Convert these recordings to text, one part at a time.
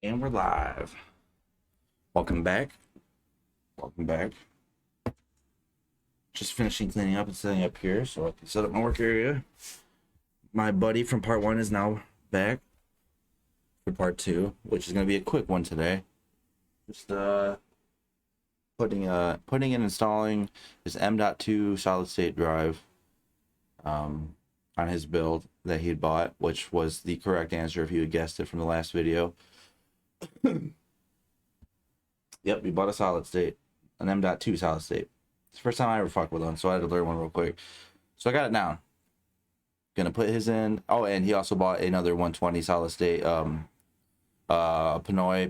And we're live. Welcome back. Welcome back. Just finishing cleaning up and setting up here so I can set up my work area. My buddy from part one is now back for part two, which is going to be a quick one today. Just putting and installing his M.2 solid state drive on his build that he had bought, which was the correct answer if you had guessed it from the last video. Yep, we bought a solid state, an M.2 solid state. It's the first time I ever fucked with one, so I had to learn one real quick. So I got it down. Gonna put his in. Oh, and he also bought another 120 solid state, Pinoy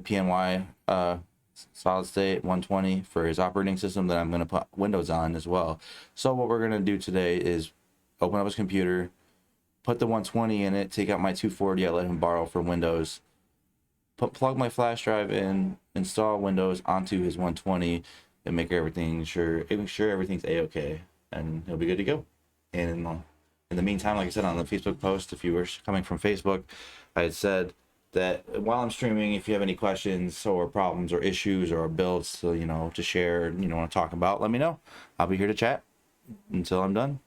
PNY solid state 120 for his operating system that I'm gonna put Windows on as well. So what we're gonna do today is open up his computer, put the 120 in it, take out my 240 I let him borrow for Windows, plug my flash drive in, install Windows onto his 120, and make sure everything's a-okay, and he'll be good to go. And in the meantime, like I said on the Facebook post, if you were coming from Facebook, I had said that while I'm streaming, if you have any questions or problems or issues or builds to share, want to talk about, let me know. I'll be here to chat until I'm done.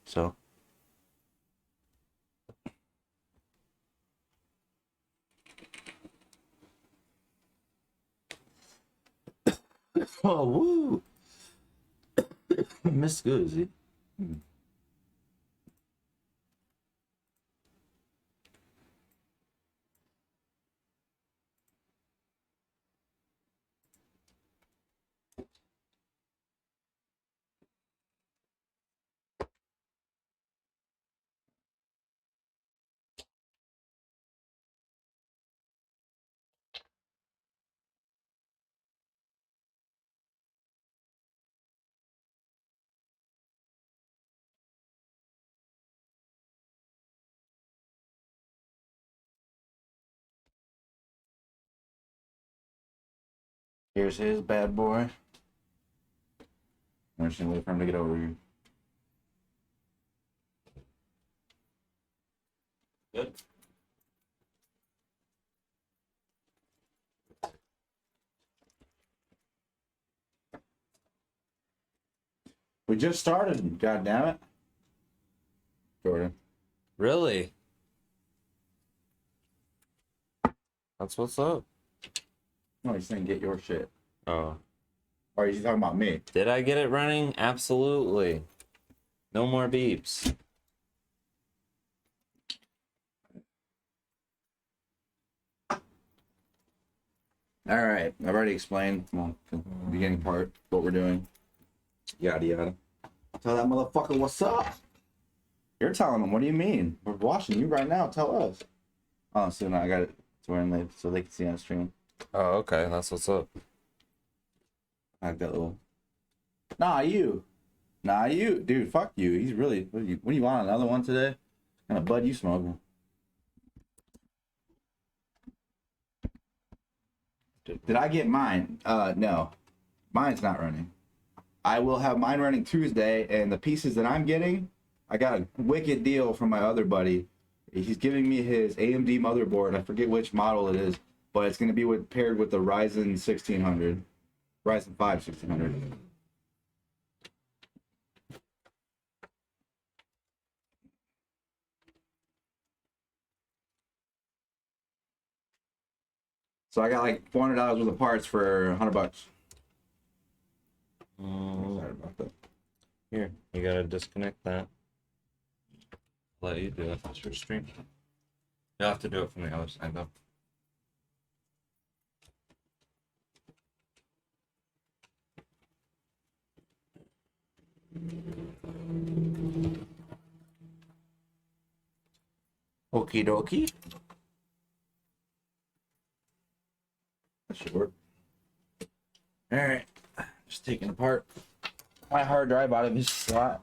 So oh, woo. Miss Goozy. Here's his bad boy. I'm just gonna wait for him to get over here. Good. We just started, god damn it. Jordan. Really? That's what's up. No, he's saying get your shit. Oh. Or is he talking about me? Did I get it running? Absolutely. No more beeps. Alright, I've already explained, well, the beginning part, what we're doing. Yada yada. Tell that motherfucker what's up. You're telling him, what do you mean? We're watching you right now, tell us. Oh, so now I got it to where I'm so they can see on stream. Oh, okay. That's what's up. I got that little. Nah, you. Dude, fuck you. He's really, what do you want, another one today? What kind of bud you smoking? Did I get mine? No. Mine's not running. I will have mine running Tuesday, and the pieces that I'm getting, I got a wicked deal from my other buddy. He's giving me his AMD motherboard. I forget which model it is, but it's going to be paired with the Ryzen 1600. Ryzen 5 1600. So I got like $400 worth of parts for $100. Sorry about that. Here, you gotta disconnect that. Let you do it. That's your stream. You'll have to do it from the other side, though. Okie dokie. That should work. Alright. Just taking apart my hard drive out of his slot.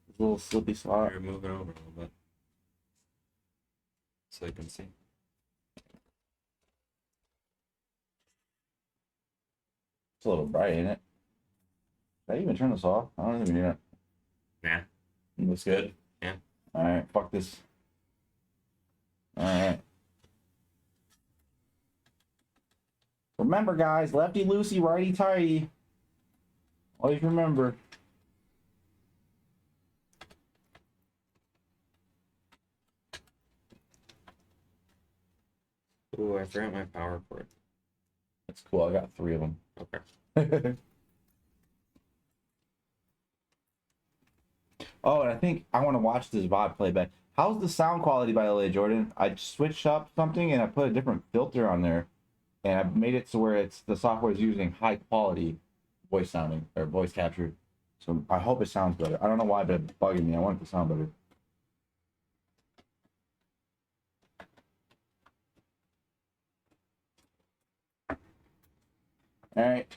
His little slippy slot. Here, move it over a little bit. So you can see. It's a little bright, ain't it? Did I even turn this off? I don't even hear it. Nah. It looks good? Yeah. Alright, fuck this. Alright. Remember, guys, lefty loosey, righty tighty. Always remember. Ooh, I forgot my power cord. That's cool. I got 3 of them. Okay. Oh, and I think I want to watch this VOD playback. How's the sound quality, by the way, Jordan? I switched up something and I put a different filter on there, and I made it to where it's the software is using high quality voice sounding or voice capture. So I hope it sounds better. I don't know why, but it's bugging me. I want it to sound better. All right,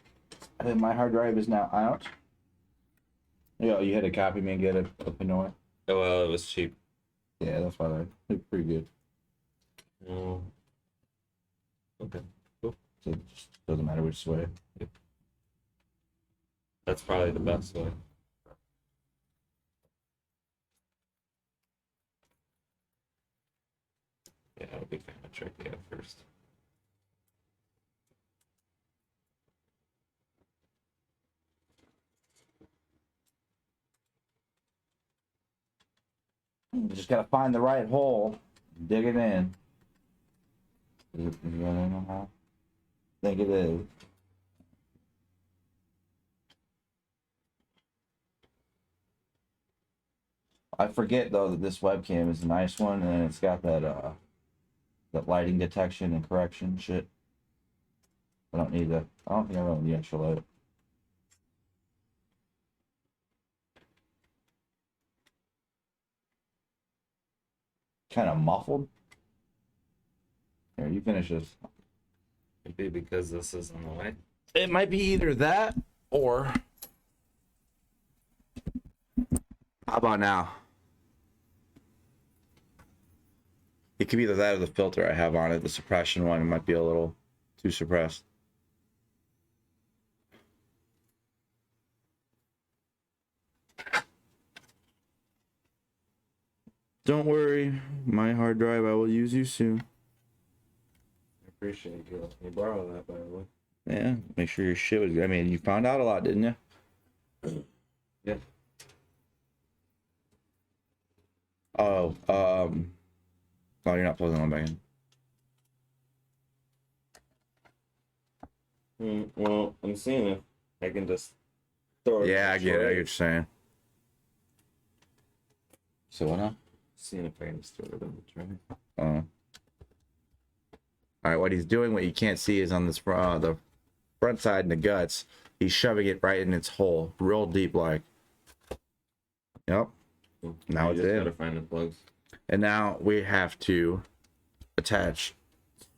I think my hard drive is now out. Yeah, you had to copy me and get a Pinoy. Oh well, it was cheap. Yeah, that's why I look pretty good. Oh. Okay. So it just doesn't matter which way. That's probably the best way. Yeah, it'll be kind of tricky at first. You just gotta find the right hole, dig it in. Is it in how? I think it is. I forget though that this webcam is a nice one and it's got that lighting detection and correction shit. I don't need the. I don't think I really need extra light. Kind of muffled. Here, you finish this. Maybe because this is in the way. It might be either that or. How about now? It could be either that or the filter I have on it. The suppression one might be a little too suppressed. Don't worry, my hard drive, I will use you soon. I appreciate you letting me borrow that, by the way. Yeah, make sure your shit was good. I mean, you found out a lot, didn't you? Yeah. Oh, oh, you're not plugging one back in. Well, I'm seeing if I can just throw it. Yeah, I get it. I get what you're saying. So what now? Seeing if I can just throw it in the tray. All right, what he's doing, what you can't see, is on this the front side and the guts. He's shoving it right in its hole, real deep, like. Yep. Now it's just in. gotta find the plugs. And now we have to attach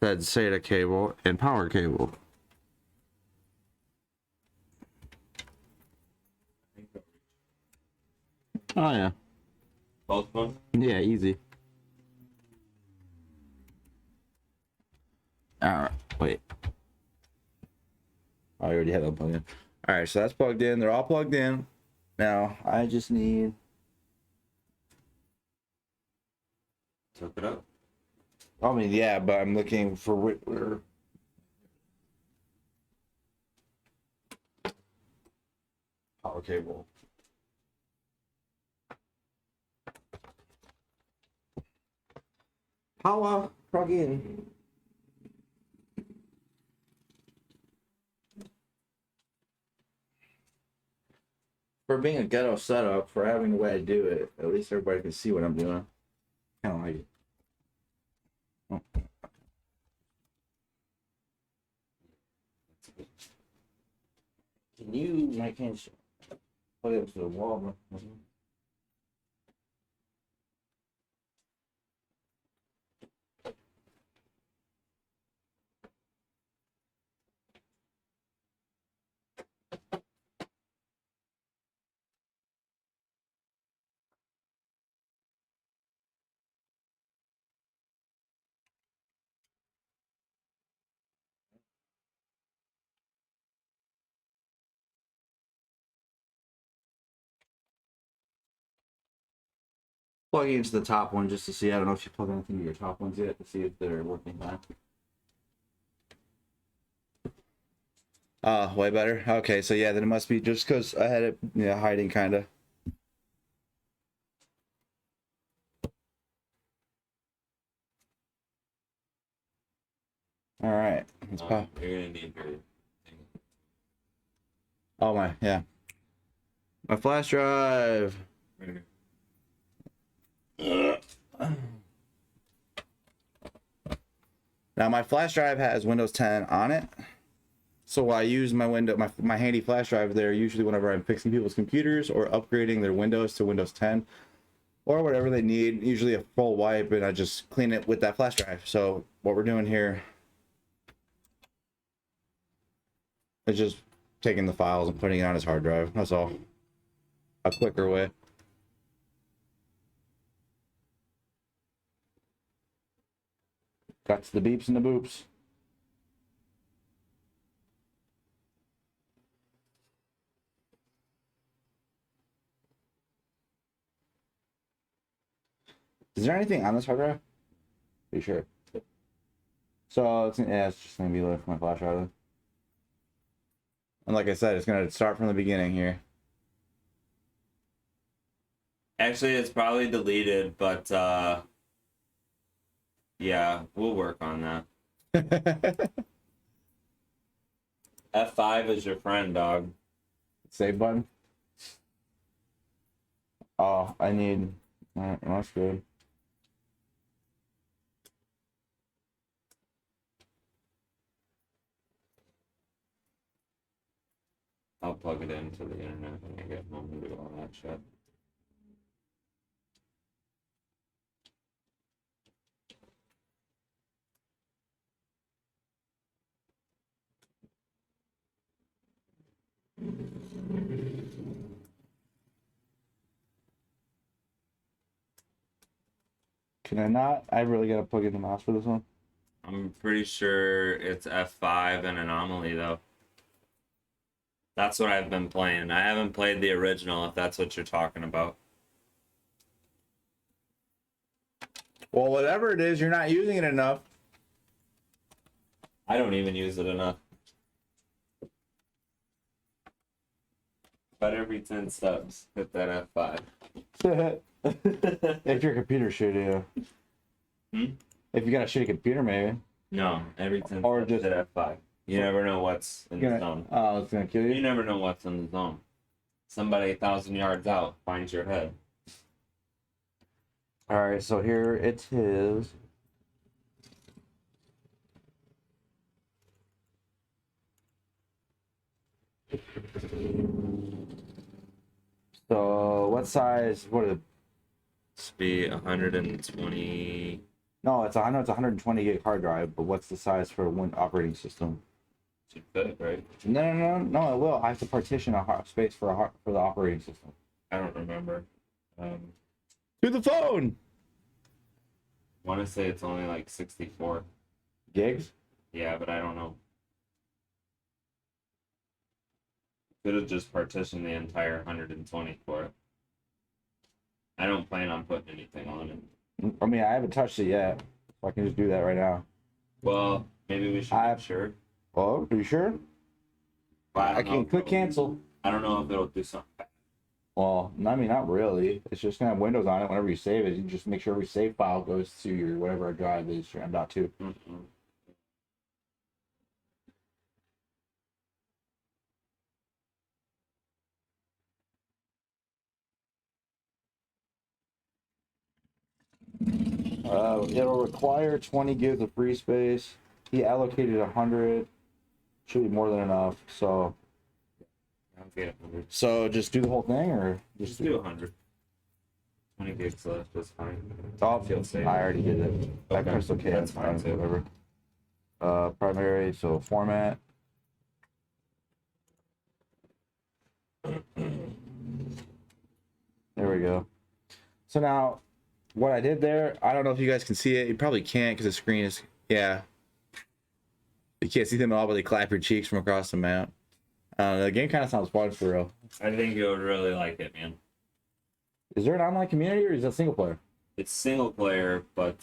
said SATA cable and power cable. Oh yeah. Both of them? Yeah, easy. Alright, wait. I already had that plugged in. Alright, so that's plugged in. They're all plugged in. Now, I just need... Took it up. I mean, yeah, but I'm looking for where... Power cable. Power plug in. For being a ghetto setup, for having the way I do it, at least everybody can see what I'm doing. Kind of like it. Oh. Can you, I can't plug it up to the wall, bro. Plug into the top one just to see. I don't know if you plug anything to your top ones yet to see if they're working fine. Way better. Okay, so yeah, then it must be just because I had it, yeah, hiding kind of. All right. Let's pop. You're gonna need your thing. Oh my, yeah. My flash drive. Right here. Now my flash drive has Windows 10 on it. So I use my handy flash drive there usually whenever I'm fixing people's computers or upgrading their Windows to Windows 10 or whatever they need, usually a full wipe, and I just clean it with that flash drive. So what we're doing here is just taking the files and putting it on his hard drive. That's all. A quicker way. Got the beeps and the boops. Is there anything on this hard drive? Are you sure? So it's just gonna be like my flash drive. And like I said, it's gonna start from the beginning here. Actually, it's probably deleted, but yeah, we'll work on that. F5 is your friend, dog. Save button. Oh, I need. Alright, that's good. I'll plug it into the internet when I get home and do all that shit. Can I not? I really gotta plug in the mouse for this one. I'm pretty sure it's F5 and Anomaly, though. That's what I've been playing. I haven't played the original, if that's what you're talking about. Well, whatever it is, you're not using it enough. I don't even use it enough. But every 10 steps, hit that F5. If your computer shitty, yeah. If you got a shitty computer, maybe. No, every 10 Or steps, just- hit F5. You never know what's in the zone. Oh, it's gonna kill You you. never know what's in the zone. Somebody 1,000 yards out finds your head. All right, so here it is. So what size? What is it? Must be 120. No, I know it's 120 gig hard drive, but what's the size for one operating system? Should fit, right? No, it will. I have to partition space for the operating system. I don't remember. To the phone. Want to say it's only like 64. Gigs? Yeah, but I don't know. Could have just partitioned the entire 120 for it. I don't plan on putting anything on it. I mean, I haven't touched it yet. So I can just do that right now. Well, maybe we should make sure. Oh, are you sure? But I can click cancel. I don't know if it'll do something. Well, I mean, not really. It's just gonna have Windows on it. Whenever you save it, you just make sure every save file goes to your whatever drive is, your M.2. Mm-mm. It'll require 20 gigs of free space. He allocated 100. Should be more than enough. So Okay, 100. So just do the whole thing, or Just do 100. 20 gigs left is fine. Oh, Feel safe. I already did it. I Okay, pressed OK. that's fine too. Whatever. Primary. So format. There we go. So now, what I did there, I don't know if you guys can see it. You probably can't because the screen is, yeah. You can't see them at all, but they clap your cheeks from across the map. The game kind of sounds fun for real. I think you would really like it, man. Is there an online community or is it single player? It's single player, but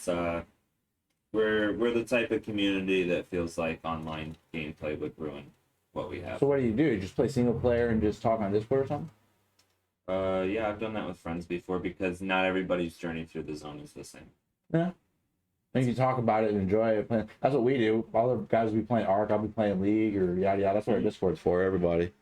we're the type of community that feels like online gameplay would ruin. what we have. So what do? You just play single player and just talk on Discord or something? Yeah, I've done that with friends before because not everybody's journey through the zone is the same. Yeah. And you can talk about it and enjoy it. That's what we do. All the guys will be playing Ark, I'll be playing League or yada yada. That's what our Discord's for, everybody.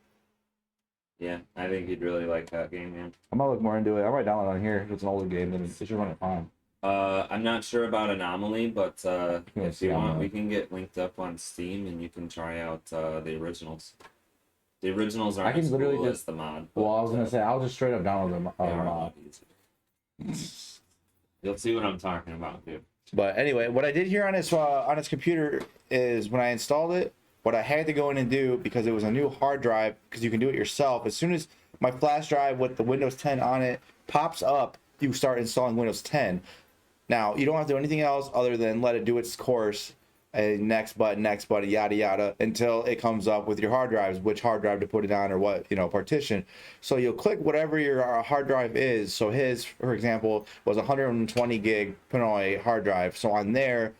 Yeah, I think you'd really like that game, man. I'm gonna look more into it. I might download it on here. It's an older game, then it should run it fine. I'm not sure about Anomaly, but if see you want, Anomaly. we can get linked up on Steam and you can try out the originals. The originals aren't I can as literally cool just- as the mod. Well, I was but, gonna say I'll just straight up download them. they are a lot easier. You'll see what I'm talking about, dude. But anyway, what I did here on his computer is when I installed it, what I had to go in and do, because it was a new hard drive, because you can do it yourself. As soon as my flash drive with the Windows 10 on it pops up, you start installing Windows 10. Now, you don't have to do anything else other than let it do its course, and next button, yada yada, until it comes up with your hard drives, which hard drive to put it on or what, partition. So you'll click whatever your hard drive is. So his, for example, was 120 gig Pinoy hard drive. So on there,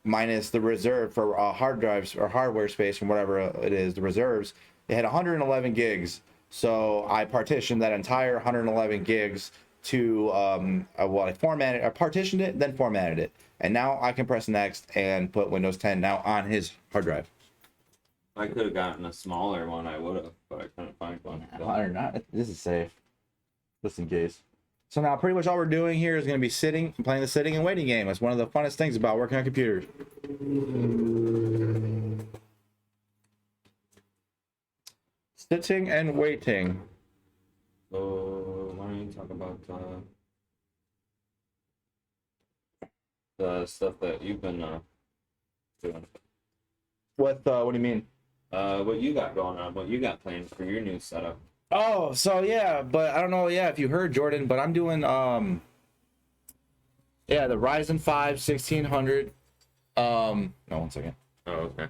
minus the reserve for hard drives or hardware space from whatever it is, the reserves, it had 111 gigs. So I partitioned that entire 111 gigs to I formatted, I partitioned it, then formatted it, and now I can press next and put Windows 10 now on his hard drive. I could have gotten a smaller one, I would have, but I couldn't find one. Or not. This is safe, just in case. So now pretty much all we're doing here is going to be sitting and playing the sitting and waiting game. That's one of the funnest things about working on computers. Sitting and waiting. So why don't you talk about the stuff that you've been doing? What do you mean? What you got going on? What you got planned for your new setup? Oh, so yeah, but I don't know, if you heard, Jordan, but I'm doing the Ryzen 5 1600. No, 1 second. Oh, okay.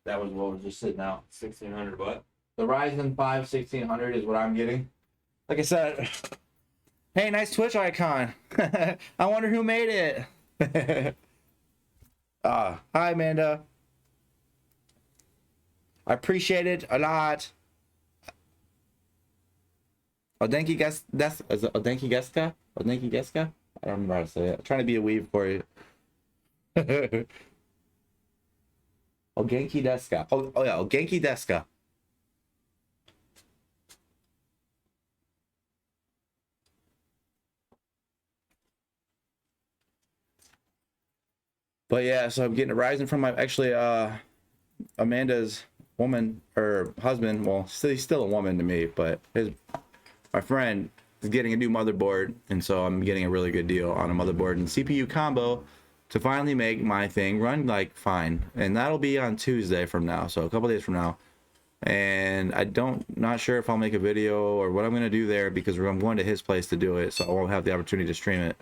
That was what was just sitting out. 1600 what? The Ryzen 5 1600 is what I'm getting. Like I said, hey, nice Twitch icon. I wonder who made it. Hi, Amanda. I appreciate it a lot. Odenki Geska? I don't remember how to say it. I'm trying to be a weave for you. Ogenki Deska. Oh yeah, Ogenki Deska. But yeah, so I'm getting a Ryzen from my Amanda's woman or husband. Well, he's still a woman to me, but my friend is getting a new motherboard, and so I'm getting a really good deal on a motherboard and CPU combo to finally make my thing run like fine. And that'll be on Tuesday from now, so a couple days from now. And not sure if I'll make a video or what I'm gonna do there, because I'm going to his place to do it, so I won't have the opportunity to stream it.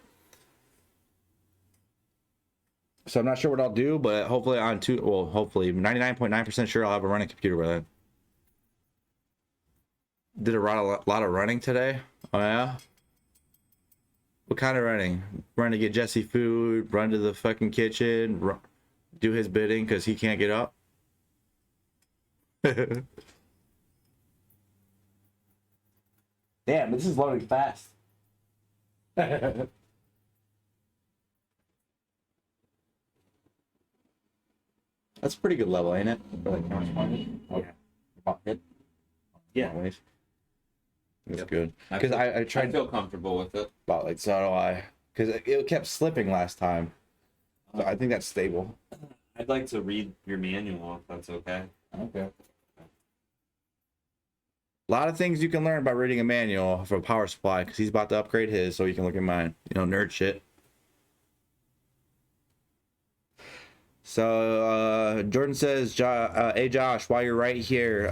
So I'm not sure what I'll do, but hopefully hopefully 99.9% sure I'll have a running computer with it. Did a lot of running today. Oh yeah? What kind of running? Run to get Jesse food, run to the fucking kitchen, do his bidding because he can't get up. Damn, this is loading fast. That's a pretty good level, ain't it? For like Yeah. That's Yep. good. Because I I tried feel comfortable with it. about like, so do I. Because it kept slipping last time. So I think that's stable. I'd like to read your manual if that's okay. Okay. A lot of things you can learn by reading a manual for a power supply, because he's about to upgrade his, so you can look at mine. Nerd shit. So Jordan says, hey Josh, while you're right here,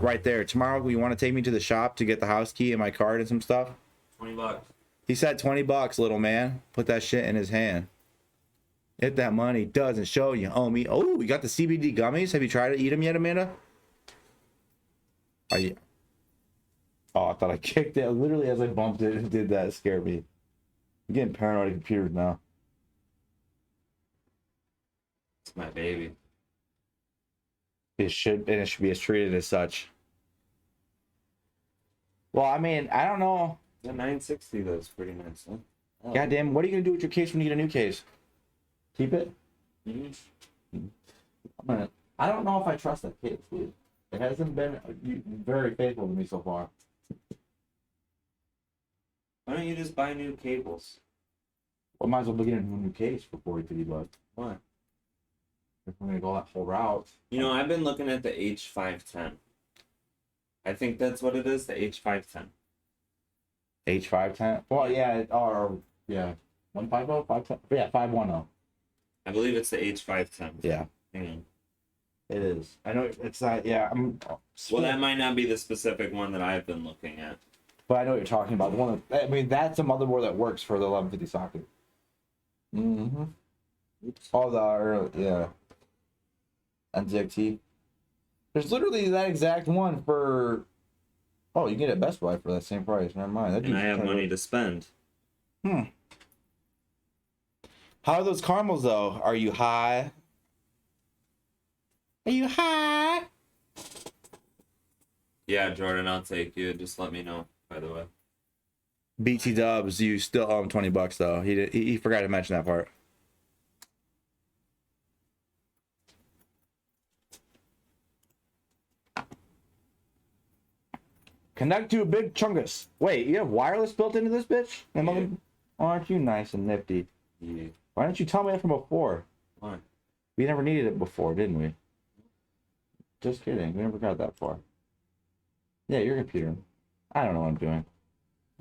right there, tomorrow you want to take me to the shop to get the house key and my card and some stuff? $20. He said $20, little man. Put that shit in his hand. If that money doesn't show, you owe me. Oh, we got the CBD gummies. Have you tried to eat them yet, Amanda? Are you? Oh, I thought I kicked it. Literally, as I bumped it and did that, it scared me. I'm getting paranoid of computers now. It's my baby. It should be as treated as such. Well, I mean, I don't know. The 960 though is pretty nice, huh? Oh. Goddamn, what are you gonna do with your case when you get a new case? Keep it? Mhm. I don't know if I trust that case, dude. It hasn't been very faithful to me so far. Why don't you just buy new cables? Well, might as well be getting a new case for 40, 50 bucks. Why? If we're gonna go that whole route. You know, I've been looking at the H510. I think that's what it is, the H510. H510? Well, yeah, or, yeah. 150? 510? Yeah, 510. I believe it's the H510. Yeah, Hang on. it is. I know it's not, yeah. Well, that might not be the specific one that I've been looking at. But I know what you're talking about. The one that, I mean, that's a motherboard that works for the 1150 socket. Mm-hmm. Oh, the early, yeah. NZXT. There's literally that exact one for. Oh, you can get it at Best Buy for that same price. Never mind. And I have money to spend. How are those caramels though? Are you high? Are you high? Yeah, Jordan, I'll take you. Just let me know, by the way. BT Dubs, you still owe him $20 though. He forgot to mention that part. Connect to a big chungus. Wait, you have wireless built into this bitch? Yeah. Aren't you nice and nifty? Yeah. Why didn't you tell me that from before? Why? We never needed it before, didn't we? Just kidding. We never got that far. Yeah, your computer. I don't know what I'm doing.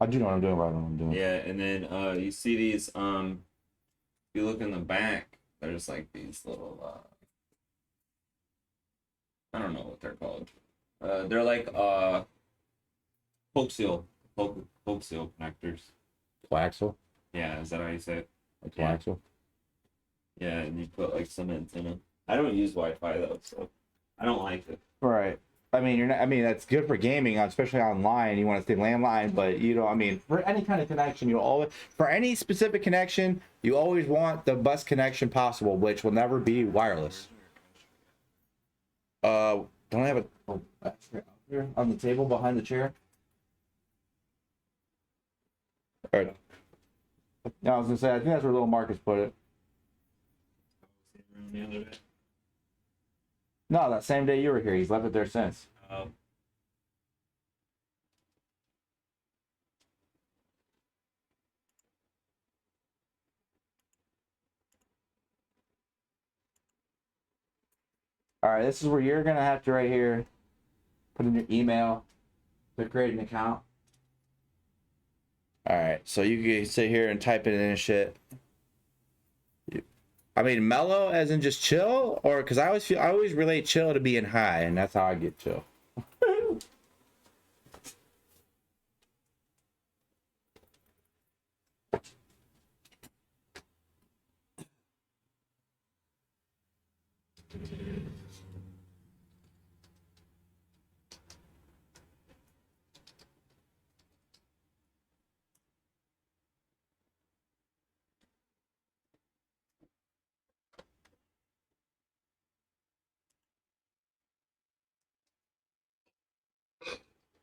I do know what I'm doing, but I don't know what I'm doing. Yeah, and then you see these, if you look in the back, there's like these little, I don't know what they're called. They're like, poke seal connectors. Coaxial? Yeah, is that how you say it? Like Yeah. coaxial? Yeah, and you put like some antenna. I don't use Wi-Fi though, so I don't like it. Right. I mean, you're not. I mean, that's good for gaming, especially online. You want to stay landline, but you know, I mean, for any kind of connection, you always, for any specific connection, you always want the best connection possible, which will never be wireless. Don't I have a here on the table behind the chair? All right. Yeah, I was gonna say, I think that's where little Marcus put it. The other day. No, that same day you were here, he's left it there since. All right, this is where you're gonna have to right here put in your email to create an account. All right, so you can sit here and type it in and shit. I mean, mellow as in just chill, or because I always relate chill to being high, and that's how I get chill.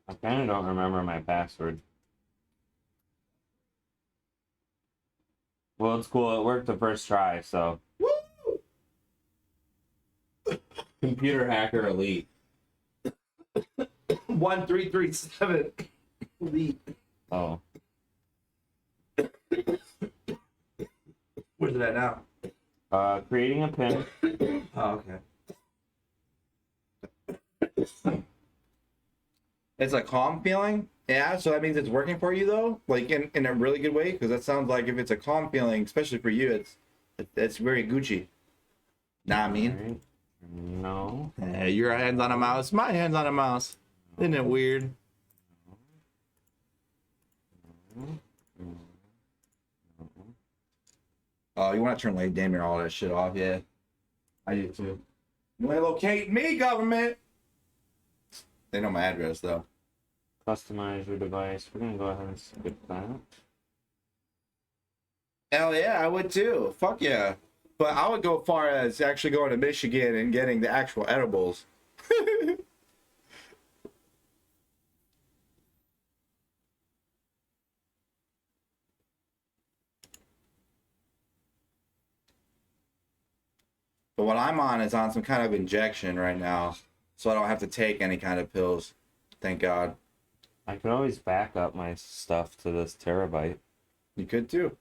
I kind of don't remember my password. Well, it's cool. It worked the first try, so. Woo! Computer hacker elite. 1337. Oh. Where's it at now? Creating a pin. Oh, okay. It's a calm feeling. Yeah, so that means it's working for you though, like in a really good way, because that sounds like if it's a calm feeling, especially for you, it's very Gucci. Nah, I mean, Right. No. hey, your hands on a mouse, my hands on a mouse. Isn't it weird? Oh, you want to turn like damn near all that shit off? Yeah, I do too. You want to locate me, government? They know my address though. Customize your device. We're gonna go ahead and skip that. Hell yeah, I would too. Fuck yeah. But I would go far as actually going to Michigan and getting the actual edibles. But what I'm on is on some kind of injection right now, so I don't have to take any kind of pills. Thank God. I can always back up my stuff to this terabyte. You could too.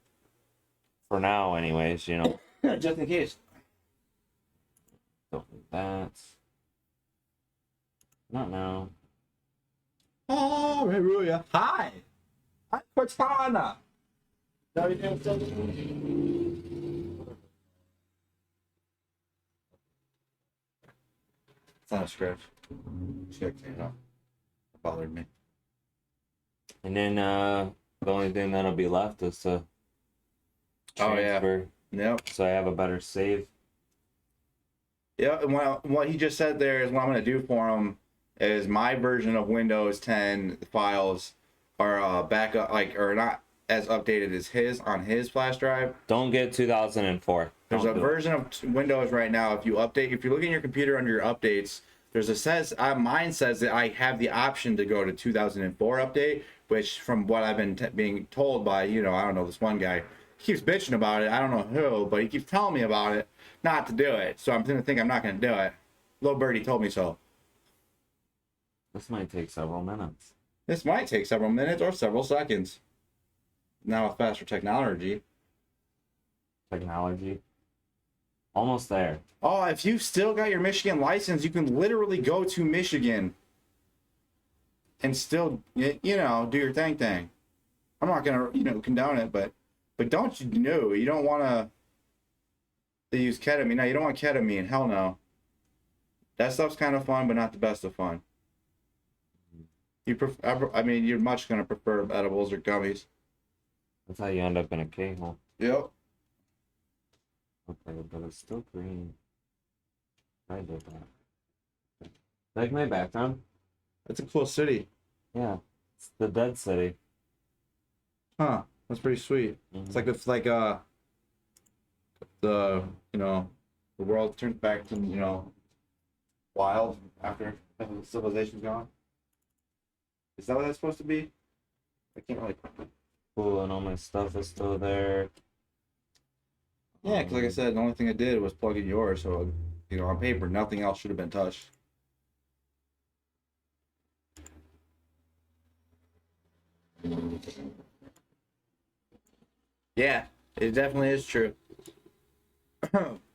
For now, anyways, you know. Just in case. Don't need that. Not now. Hallelujah. Hi. Hi, Cortana. It's not a scratch. Check it out. It bothered me. And then the only thing that'll be left is to Oh, yeah. transfer, Yep. so I have a better save. Yeah, and what he just said there is what I'm going to do for him is my version of Windows 10 files are back up, like, or not as updated as his on his flash drive. Don't get 2004. There's Don't a do it. version of Windows right now. If you update, if you're looking at your computer under your updates, there's a says mine says that I have the option to go to 2004 update, which from what I've been being told by, you know, I don't know, this one guy, he keeps bitching about it. I don't know who, but he keeps telling me about it, not to do it. So I'm going to think I'm not going to do it. Little Birdie told me so. This might take several minutes. This might take several minutes or several seconds. Now with faster technology. Technology. Almost there. Oh, if you've still got your Michigan license, you can literally go to Michigan and still, you know, do your thing. I'm not gonna, you know, condone it, but don't you know, you don't want to use ketamine. No, you don't want ketamine. Hell no. That stuff's kind of fun, but not the best of fun. You prefer, I mean, you're much gonna prefer edibles or gummies. That's how you end up in a K-hole. Yep. Okay, but it's still green. I did that. Like my background? That's a cool city. Yeah. It's the Dead City. Huh. That's pretty sweet. It's like the, you know, the world turns back to, you know, wild after civilization's gone. Is that what that's supposed to be? I can't really. Cool, and all my stuff is still there. Yeah, because like I said, the only thing I did was plug in yours, so, you know, on paper, nothing else should have been touched. Yeah, it definitely is true.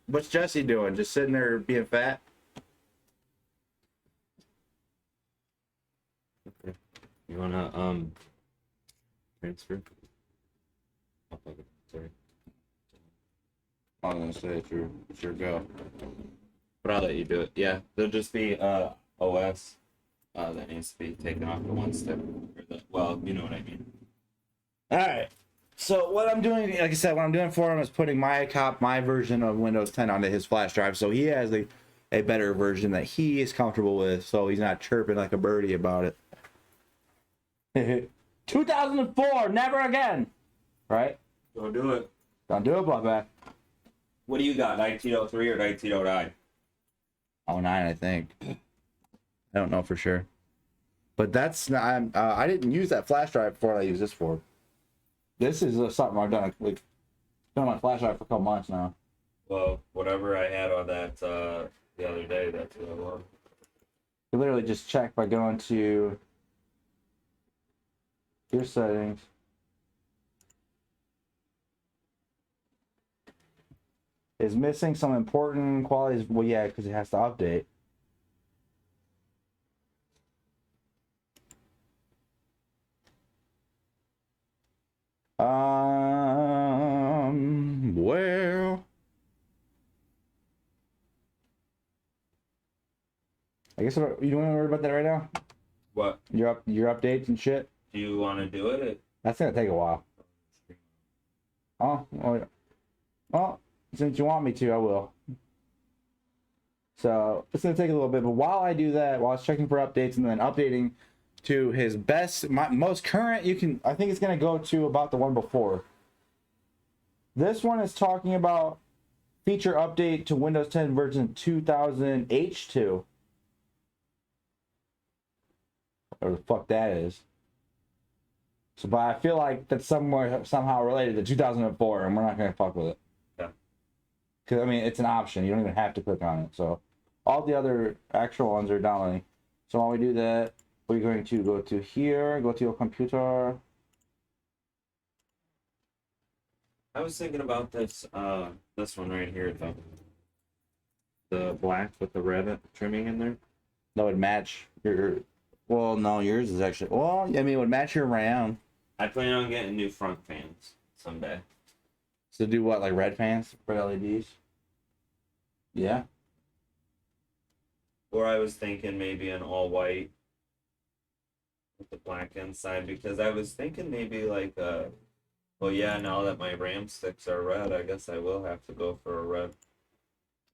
What's Jesse doing? Just sitting there being fat? Okay. You wanna transfer? Oh, fuck it. Sorry. I was gonna say, sure go. But I'll let you do it. Yeah, there'll just be OS that needs to be taken off the one step. Or the, well, you know what I mean. All right. So what I'm doing, like I said, what I'm doing for him is putting my version of Windows 10 onto his flash drive, so he has a better version that he is comfortable with, so he's not chirping like a birdie about it. 2004, never again. Right? Go do it. Don't do it, Buckback. What do you got? 1903 or 1909? 09, I think. I don't know for sure. But that's not, I didn't use that flash drive before I used this for. This is something I've done, like, been on my flash drive for a couple months now. Well, whatever I had on that the other day, that's what I want. You literally just check by going to your settings. Is missing some important qualities. Well, yeah, because it has to update. Well, I guess you don't want to worry about that right now. What? Your updates and shit. Do you want to do it? That's gonna take a while. Oh, well, since you want me to, I will. So it's gonna take a little bit, but while I do that, while I was checking for updates and then updating to his best, most current, I think it's gonna go to about the one before. This one is talking about feature update to Windows 10 version 2000 H2. Whatever the fuck that is. So, but I feel like that's somehow related to 2004, and we're not gonna fuck with it. Yeah. Because I mean, it's an option. You don't even have to click on it. So, all the other actual ones are downloading. So while we do that, we're going to go to here, go to your computer. I was thinking about this this one right here though. The black with the red trimming in there. That would match your. Well, no, yours is actually. Well, I mean, it would match your RAM. I plan on getting new front fans someday. So do what, like red fans for LEDs? Yeah. Or I was thinking maybe an all white with the black inside because I was thinking maybe like well yeah, now that my RAM sticks are red, I guess I will have to go for a red.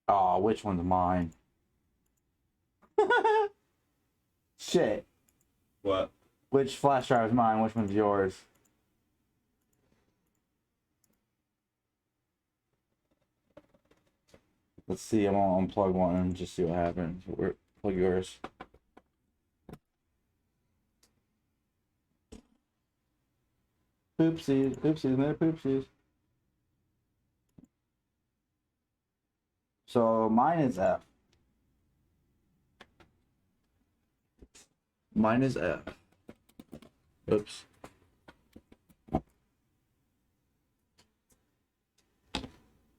Oh, which one's mine? Shit. What? Which flash drive is mine? Which one's yours? Let's see. I'm gonna unplug one and just see what happens. Plug yours. Oopsies, oopsies, man, oopsies. So mine is F. Mine is F. Oops.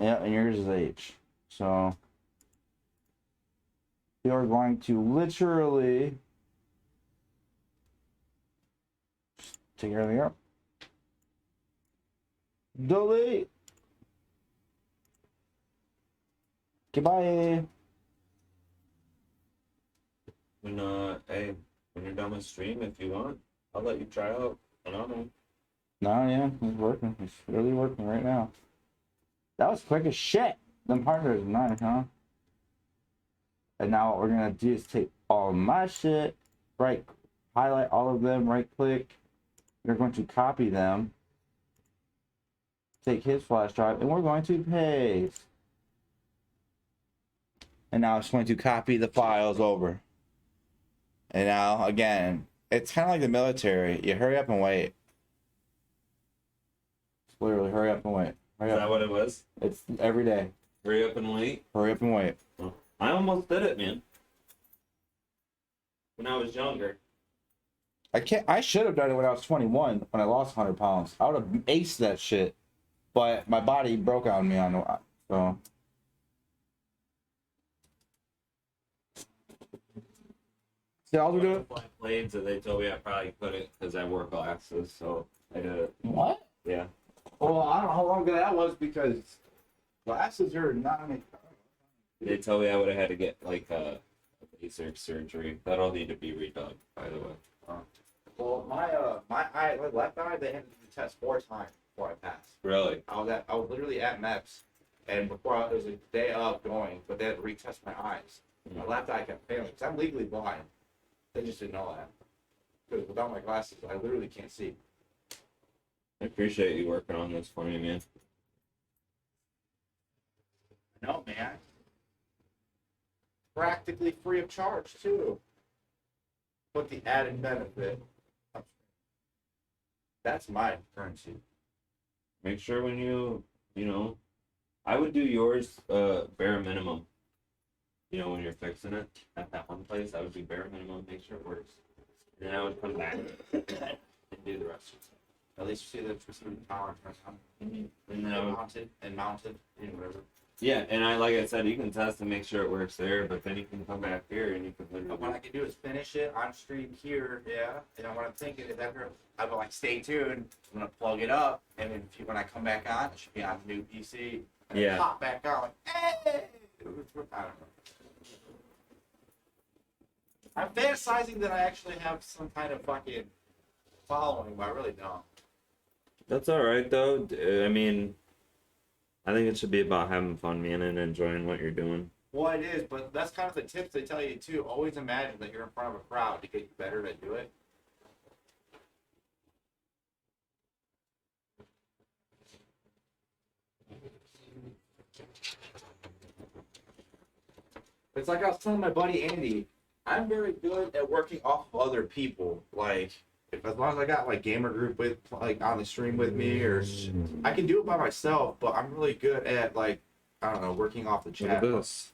Yeah, and yours is H. So we are going to literally just take everything up. Delete. Goodbye. Hey, when you're done with stream, if you want, I'll let you try out an auto. No, yeah, it's working. It's really working right now. That was quick as shit. Them partners are nice, huh? And now what we're gonna do is take all my shit, right, highlight all of them, right click. We're going to copy them. Take his flash drive, and we're going to paste. And now it's going to copy the files over. And now, again, it's kind of like the military. You hurry up and wait. It's literally hurry up and wait. Hurry Is up. that what it was? It's every day. Hurry up and wait. Hurry up and wait. I almost did it, man. When I was younger. I should have done it when I was 21, when I lost 100 pounds. I would have aced that shit. But my body broke on me on so. See, all we do. Blades, and they told me I probably couldn't because I wore glasses, so I did it. What? Yeah. Well, I don't know how long ago that was because glasses are not. I mean, They told me I would have had to get like a laser surgery. That'll need to be redone, by the way. Well, my left eye, they had to do the test 4 times before I passed. Really? I was literally at MEPS, and it was a day of going, but they had to retest my eyes. My left eye kept failing because I'm legally blind. They just didn't know that. Because without my glasses, I literally can't see. I appreciate you working on this for me, man. No, man. Practically free of charge too. But the added benefit. That's my currency. Make sure when I would do yours bare minimum. When you're fixing it at that one place, I would do bare minimum, make sure it works. And then I would come back and do the rest. At least you see the specific tolerance. And then I would, mounted, whatever. yeah, and like I said, you can test and make sure it works there, but then you can come back here and you can But literally. what I can do is finish it on stream here, yeah. And then what I'm thinking is after I go like, stay tuned. I'm gonna plug it up, and then when I come back on, it should be on the new PC. And Yeah. then pop back on. Like, hey! I don't know. I'm fantasizing that I actually have some kind of fucking following, but I really don't. That's all right though. I mean, I think it should be about having fun, man, and enjoying what you're doing. Well, it is, but that's kind of the tips they tell you too. Always imagine that you're in front of a crowd to get you better to do it. It's like I was telling my buddy Andy, I'm very good at working off of other people. Like, if as long as I got like gamer group with like on the stream with me, or I can do it by myself. But I'm really good at like, I don't know, working off the Look chat. at this.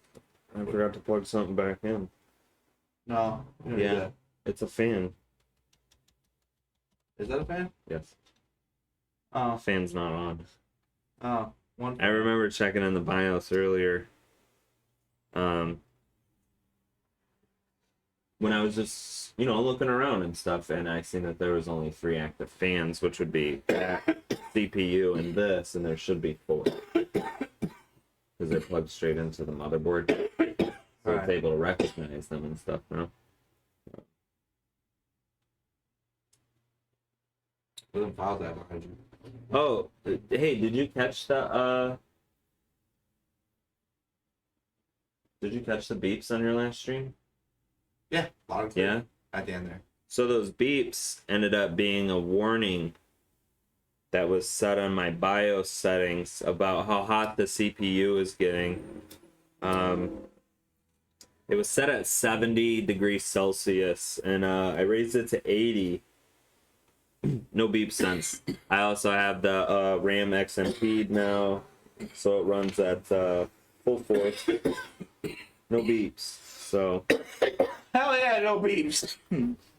I forgot to plug something back in. No. you don't do Yeah. that. It's a fan. Is that a fan? Yes. Oh, Fan's not on. one. I remember checking in the BIOS earlier. When I was just, looking around and stuff, and I seen that there was only 3 active fans, which would be that, CPU, and this, and there should be 4. Because they're plugged straight into the motherboard. So it's Right. able to recognize them and stuff, no? Put them files that behind you. Oh, hey, did you catch the beeps on your last stream? Yeah, a lot of Yeah? at the end there. So those beeps ended up being a warning that was set on my BIOS settings about how hot the CPU is getting. It was set at 70 degrees Celsius, and I raised it to 80. No beep sense. I also have the RAM XMP now, so it runs at full force. No beeps. So Hell yeah, no beeps.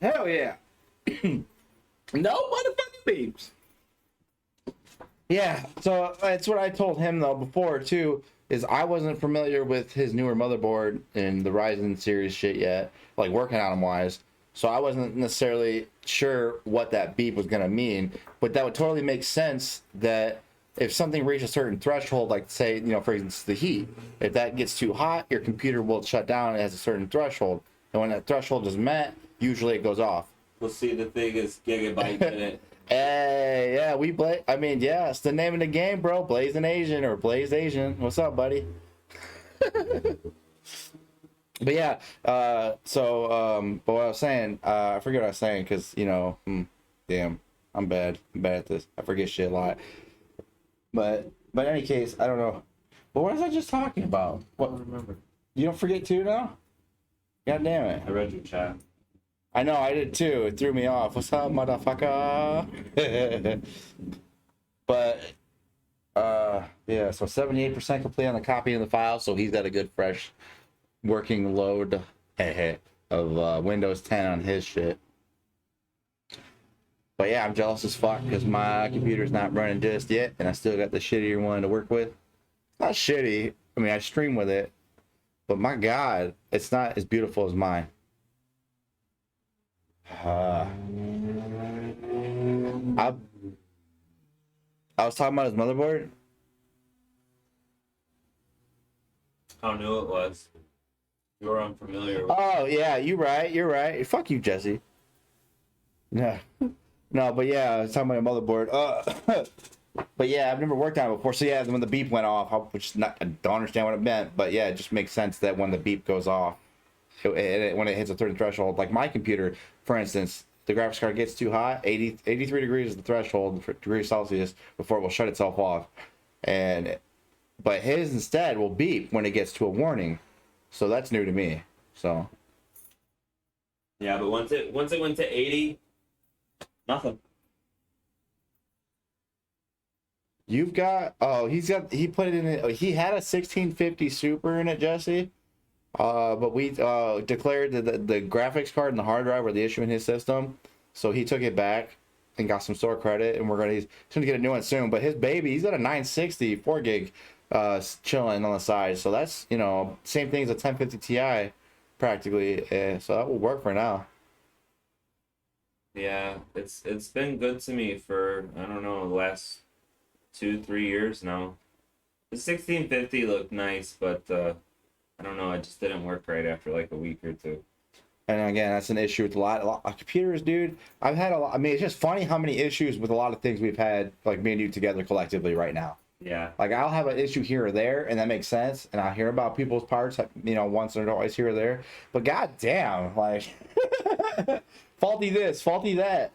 Hell yeah. No motherfucking beeps. Yeah, so that's what I told him though before too, is I wasn't familiar with his newer motherboard and the Ryzen series shit yet, like working on them wise. So I wasn't necessarily sure what that beep was gonna mean, but that would totally make sense that if something reaches a certain threshold, like say, for instance, the heat, if that gets too hot, your computer will shut down. It has a certain threshold, and when that threshold is met, usually it goes off. we'll see. The thing is gigabyte minute. Hey, yeah, yeah, it's the name of the game, bro. Blazing Asian or Blaze Asian. What's up, buddy? But yeah, but what I was saying, I forget what I was saying because, damn, I'm bad at this. I forget shit a lot. But in any case, I don't know. But what was I just talking about? I What, don't remember. you don't forget too now? God damn it. I read your chat. I know, I did too. It threw me off. What's up, motherfucker? But, yeah, so 78% complete on the copy of the file, so he's got a good, fresh working load of Windows 10 on his shit. But yeah, I'm jealous as fuck because my computer's not running just yet, and I still got the shittier one to work with. It's not shitty. I mean, I stream with it, but my God, it's not as beautiful as mine. I was talking about his motherboard. How new it was. You were unfamiliar with. Oh yeah, you're right. Fuck you, Jesse. No, no, but yeah, I was talking about my motherboard. But yeah, I've never worked on it before. So yeah, when the beep went off, which I don't understand what it meant, but yeah, it just makes sense that when the beep goes off, when it hits a certain threshold, like my computer, for instance, the graphics card gets too hot, 83 degrees is the threshold for degrees Celsius before it will shut itself off, but his instead will beep when it gets to a warning. So that's new to me. So Yeah, but once it went to 80, nothing. you've got he put it in it. He had a 1650 Super in it, Jesse. But we declared that the graphics card and the hard drive were the issue in his system, so he took it back and got some store credit, and he's going to get a new one soon. But his baby, he's got a 960 4 gig chilling on the side, so that's same thing as a 1050 Ti practically. So that will work for now. Yeah, it's been good to me for, I don't know, the last 2-3 years now. The 1650 looked nice, but I don't know, it just didn't work right after like a week or two. And again, that's an issue with a lot of computers, dude. I've had a lot. I mean, it's just funny how many issues with a lot of things we've had, like me and you together collectively right now. Yeah. Like I'll have an issue here or there, and that makes sense. And I'll hear about people's parts, once or twice here or there. But goddamn, like faulty this, faulty that,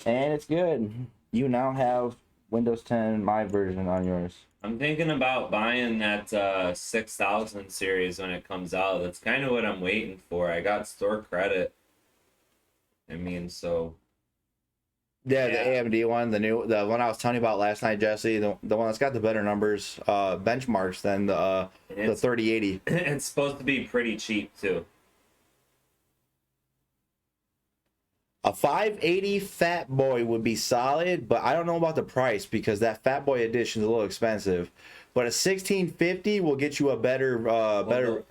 and it's good. You now have Windows 10, my version on yours. I'm thinking about buying that 6000 series when it comes out. That's kind of what I'm waiting for. I got store credit. I mean, so Yeah, the Yeah. AMD one, the one I was telling you about last night, Jesse, the one that's got the better numbers, benchmarks than the it's 3080. it's supposed to be pretty cheap too. A 580 Fat Boy would be solid, but I don't know about the price because that Fat Boy edition is a little expensive. But a 1650 will get you a better,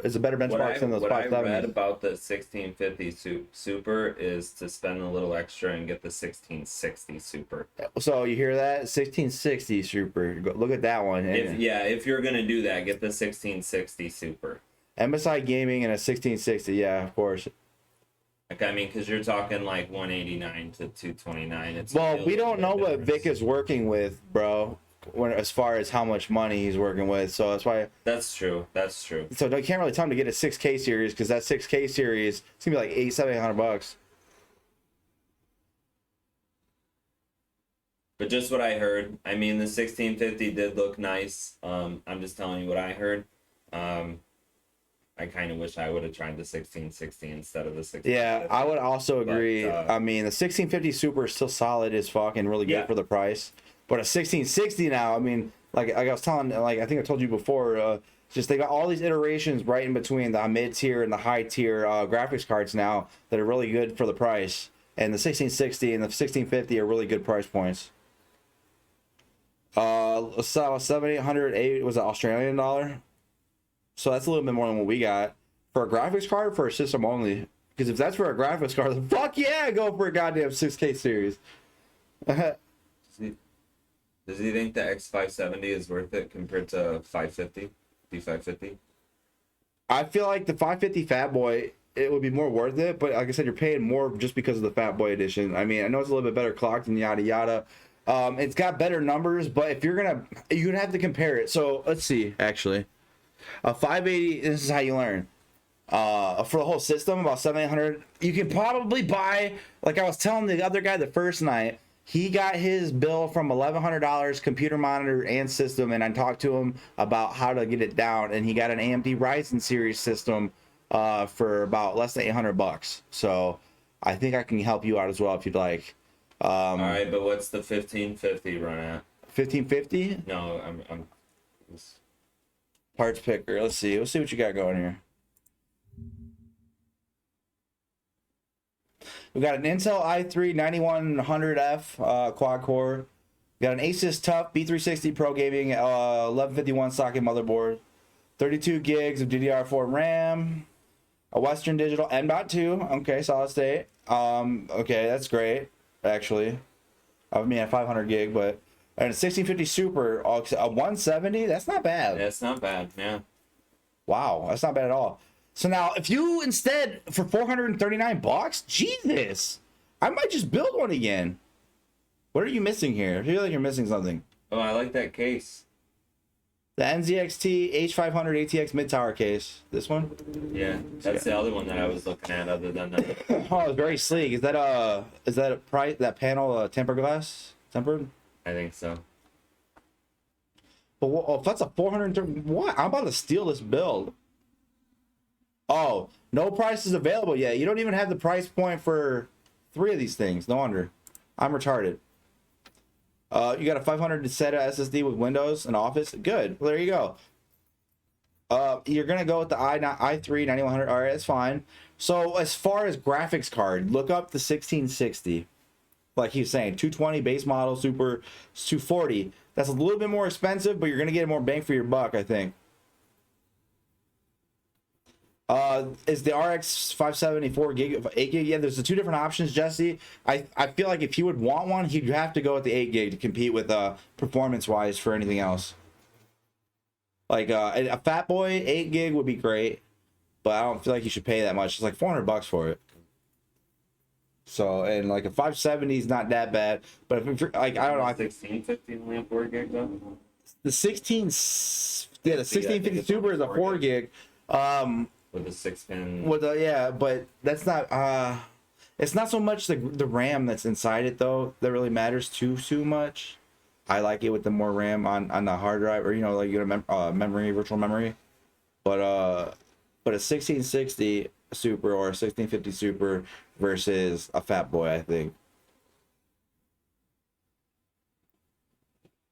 it's a better benchmark than those What I read 570s. about the 1650 Super is to spend a little extra and get the 1660 Super. So you hear that? 1660 Super. Look at that one. If you're gonna do that, get the 1660 Super. MSI Gaming and a 1660. Yeah, of course. Like, I mean, because you're talking like 189 to 229. It's Well, still we a don't little know what difference. Vic is working with, bro. As far as how much money he's working with, so that's why. That's true. That's true. So you can't really tell him to get a 6K series because that 6K series it's gonna be like $700. But just what I heard. I mean, the 1650 did look nice. I'm just telling you what I heard. I kind of wish I would have tried the 1660 instead of the 1650. Yeah, I would also agree. But, I mean, the 1650 Super is still solid as fuck and really good Yeah. for the price. But a 1660 now, I mean, like I was telling, like I think I told you before, just they got all these iterations right in between the mid tier and the high tier graphics cards now that are really good for the price. And the 1660 and the 1650 are really good price points. So 7,800 was an Australian dollar. So that's a little bit more than what we got for a graphics card for a system only. Because if that's for a graphics card, then fuck yeah, go for a goddamn 6K series. Does he think the X570 is worth it compared to 550? D550? I feel like the 550 Fat Boy, it would be more worth it, but like I said, you're paying more just because of the Fat Boy edition. I mean, I know it's a little bit better clocked and yada yada. It's got better numbers, but if you're gonna have to compare it. So let's see, actually. A 580, this is how you learn. For the whole system, about 7,800. You can probably buy, like I was telling the other guy the first night, he got his bill from $1,100 computer monitor and system, and I talked to him about how to get it down, and he got an AMD Ryzen series system for about less than $800. So I think I can help you out as well if you'd like. All right, but what's the 1550 run at? 1550 No, I'm parts picker. Let's see what you got going here. We got an Intel i3 9100F quad core. We got an Asus TUF B360 Pro Gaming 1151 socket motherboard. 32 gigs of DDR4 RAM. A Western Digital M.2. Okay, solid state. Okay, that's great, actually. I mean, a 500 gig, but and a 1650 Super, a 170. That's not bad. That's not bad, yeah. Wow, that's not bad at all. So now, if you instead for $439, Jesus, I might just build one again. What are you missing here? I feel like you're missing something. Oh, I like that case. The NZXT H500 ATX mid tower case. This one. Yeah, that's the other one that I was looking at. Other than that, Oh, it's very sleek. Is that a price? That panel tempered glass? Tempered? I think so. But if that's a 430, what? I'm about to steal this build. Oh, no prices available yet. You don't even have the price point for 3 of these things. No wonder. I'm retarded. You got a 500 SATA SSD with Windows and Office. Good. Well, there you go. You're gonna go with the i3 9100. All right, that's fine. So as far as graphics card, look up the 1660. Like he was saying, 220 base model, Super 240. That's a little bit more expensive, but you're gonna get more bang for your buck, I think. Is the RX 574 gig 8 gig? Yeah, there's the 2 different options, Jesse. I feel like if you would want one, he'd have to go with the 8 gig to compete with performance wise for anything else. Like a Fat Boy 8 gig would be great, but I don't feel like you should pay that much. It's like $400 for it. So, and like a 570 is not that bad, but if you're like, I don't know, I think 1650 only 4 gig though. the 1650 Super is a 4 gig. With the 6-pin. With yeah, but that's not it's not so much the RAM that's inside it though that really matters too much. I like it with the more RAM on the hard drive, or like you get a memory, virtual memory. But a 1660 Super or a 1650 Super versus a Fat Boy, I think.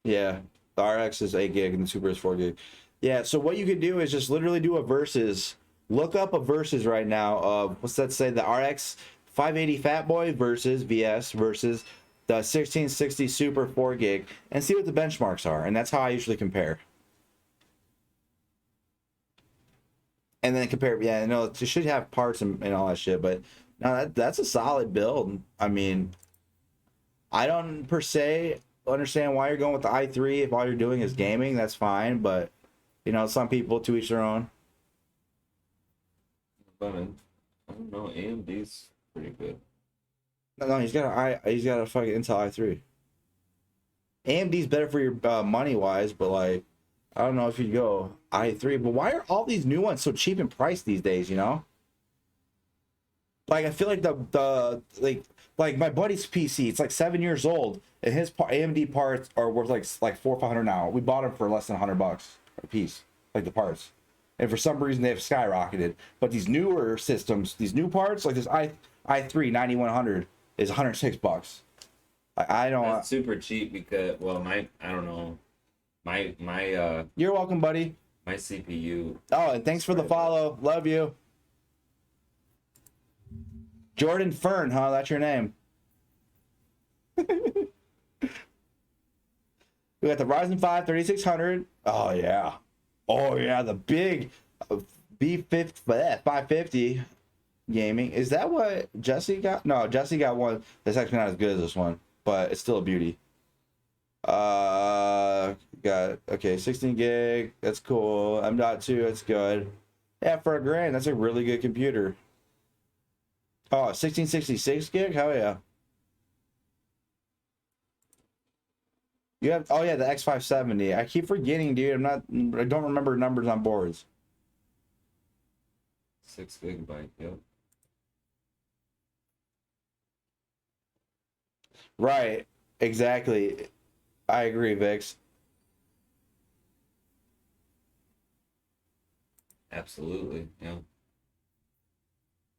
Yeah, the RX is 8 gig and the Super is 4 gig. Yeah, so what you could do is just literally do a versus. Look up a versus right now of, let's say, the RX 580 Fat Boy versus VS versus the 1660 Super 4 gig, and see what the benchmarks are. And that's how I usually compare. And then compare, yeah, it should have parts and all that shit, but no, that's a solid build. I mean, I don't per se understand why you're going with the i3 if all you're doing is gaming. That's fine, but some people, to each their own. But I don't know. AMD's pretty good. No, he's got a fucking Intel i3. AMD's better for your money wise, but like, I don't know if you go i3. But why are all these new ones so cheap in price these days? Like I feel like the like my buddy's PC, it's like 7 years old, and his AMD parts are worth like $400 or $500 now. We bought them for less than $100 a piece, like the parts. And for some reason they have skyrocketed. But these newer systems, these new parts, like this i3 9100 is $106. I don't. That's super cheap because I don't know, my You're welcome, buddy. my CPU. Oh, and thanks for the follow. Love you. Jordan Fern, huh? That's your name. We got the Ryzen 5 3600. Oh yeah. Oh yeah, the big B50 550 gaming. Is that what Jesse got? No, Jesse got one that's actually not as good as this one, but it's still a beauty. Got, okay, 16 gig. That's cool. M.2, that's good. Yeah, for $1,000, that's a really good computer. Oh, 1666 gig? Hell yeah. You have, oh yeah, the X570. I keep forgetting, dude. I don't remember numbers on boards. 6 GB. Yep. Right. Exactly. I agree, Vix. Absolutely. Yeah.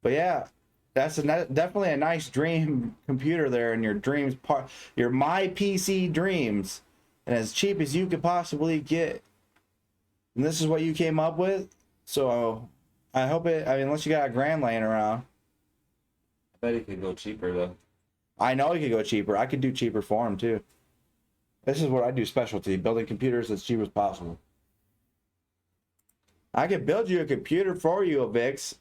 But yeah, that's definitely a nice dream computer there, and your dreams part, your my PC dreams, and as cheap as you could possibly get. And this is what you came up with. So I hope it. I mean, unless you got $1,000 laying around. I bet it could go cheaper though. I know he could go cheaper. I could do cheaper for him too. This is what I do specialty, building computers as cheap as possible. I could build you a computer for you, Vix,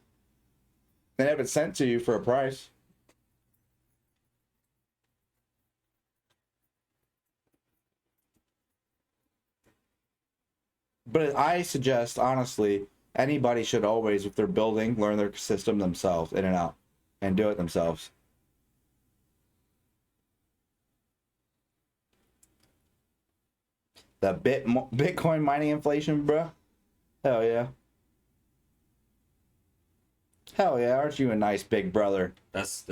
and have it sent to you for a price. But I suggest, honestly, anybody should always, if they're building, learn their system themselves, in and out, and do it themselves. The Bitcoin mining inflation, bro. Hell yeah. Hell yeah, aren't you a nice big brother? That's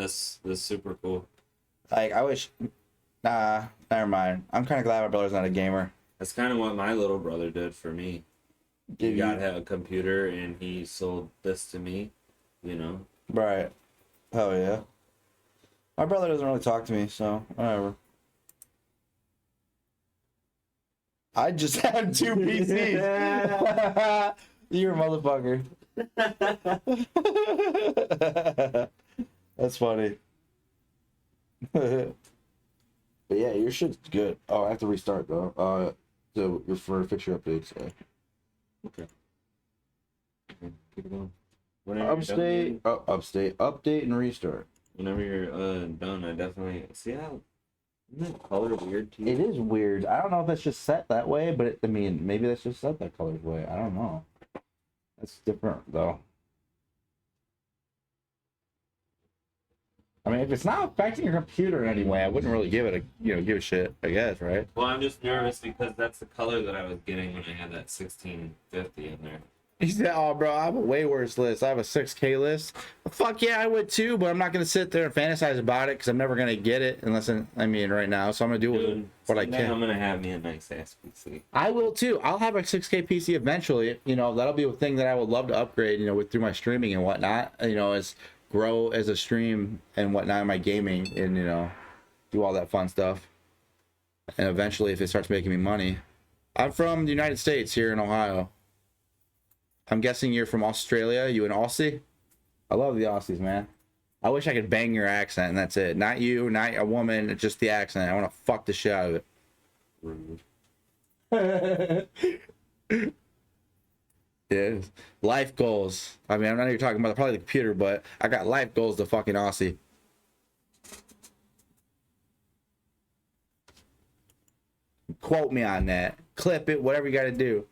super cool. Like, I wish... Nah, never mind. I'm kind of glad my brother's not a gamer. That's kind of what my little brother did for me. He Did got you? a computer and he sold this to me, Right. Hell yeah. My brother doesn't really talk to me, so whatever. I just have 2 PCs. You're a motherfucker. That's funny. But yeah, your shit's good. Oh, I have to restart though. So your for fixture updates. Okay. Keep it going. Whenever you're done, Upstate, update and restart. whenever you're done, I definitely see how. Isn't that color weird to you? It is weird. I don't know if it's just set that way, but I mean, maybe that's just set that color's way. I don't know. That's different though. I mean, if it's not affecting your computer in any way, I wouldn't really give it give a shit, I guess, right? Well, I'm just nervous because that's the color that I was getting when I had that 1650 in there. He said, "Oh, bro, I have a way worse list. I have a 6K list." Fuck yeah, I would too, but I'm not gonna sit there and fantasize about it because I'm never gonna get it unless I mean right now. So I'm gonna do Dude, what I someday can. I'm gonna have me a nice ass PC. I will too. I'll have a 6K PC eventually. You know, that'll be a thing that I would love to upgrade. You know, with through my streaming and whatnot. You know, as grow as a stream and whatnot, my gaming, and you know, do all that fun stuff. And eventually, if it starts making me money, I'm from the United States here in Ohio. I'm guessing you're from Australia. You an Aussie? I love the Aussies, man. I wish I could bang your accent and that's it. Not you, not a woman, just the accent. I want to fuck the shit out of it. Rude. Yeah. Life goals. I mean, I'm not even talking about probably the computer, but I got life goals to fucking Aussie. Quote me on that. Clip it, whatever you got to do.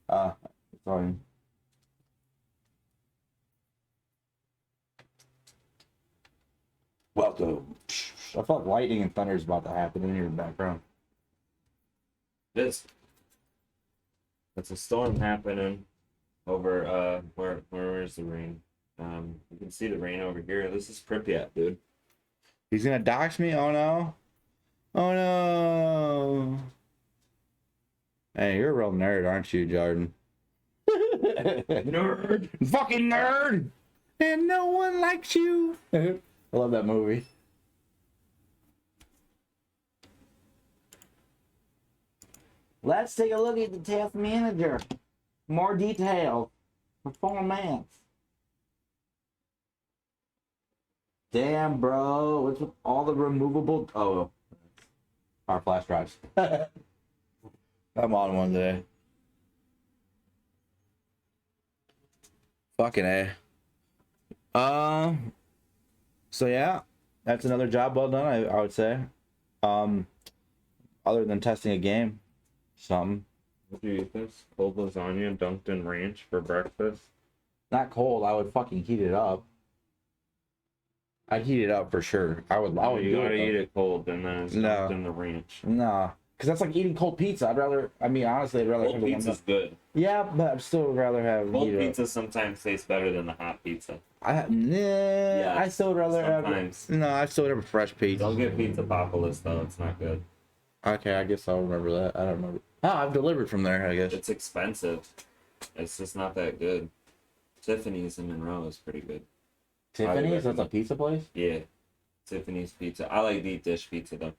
Sorry. Welcome. I felt lightning and thunder is about to happen in your background. It's a storm happening over where is the rain? You can see the rain over here. This is Pripyat, dude. He's gonna dox me? Oh no. Oh no. Hey, you're a real nerd, aren't you, Jordan? Nerd. Fucking nerd! And no one likes you. I love that movie. Let's take a look at the task manager. More detail. Performance. Damn, bro. What's with all the removable? Oh, our flash drives. I'm on one today. Fucking A. So yeah, that's another job well done, I would say. Other than testing a game, something. Would you eat this? Cold lasagna dunked in ranch for breakfast? Not cold. I would fucking heat it up. I'd heat it up for sure. I would. You do gotta it, eat it cold and then it's No. dunked in the ranch. Nah, because that's like eating cold pizza. I'd rather. I mean, honestly, I'd rather. Cold have the one pizza's that- good. Yeah, but I'd still rather have. Cold heat it up. pizza sometimes tastes better than the hot pizza. I still would rather sometimes. have. No, I still would have a fresh pizza. Don't get Pizza Apocalypse though, it's not good. Okay, I guess I'll remember that. I don't remember. Oh, I've delivered from there, I guess. It's expensive. It's just not that good. Tiffany's in Monroe is pretty good. Tiffany's? That's a recommend- pizza place? Yeah. Tiffany's pizza. I like deep dish pizza though.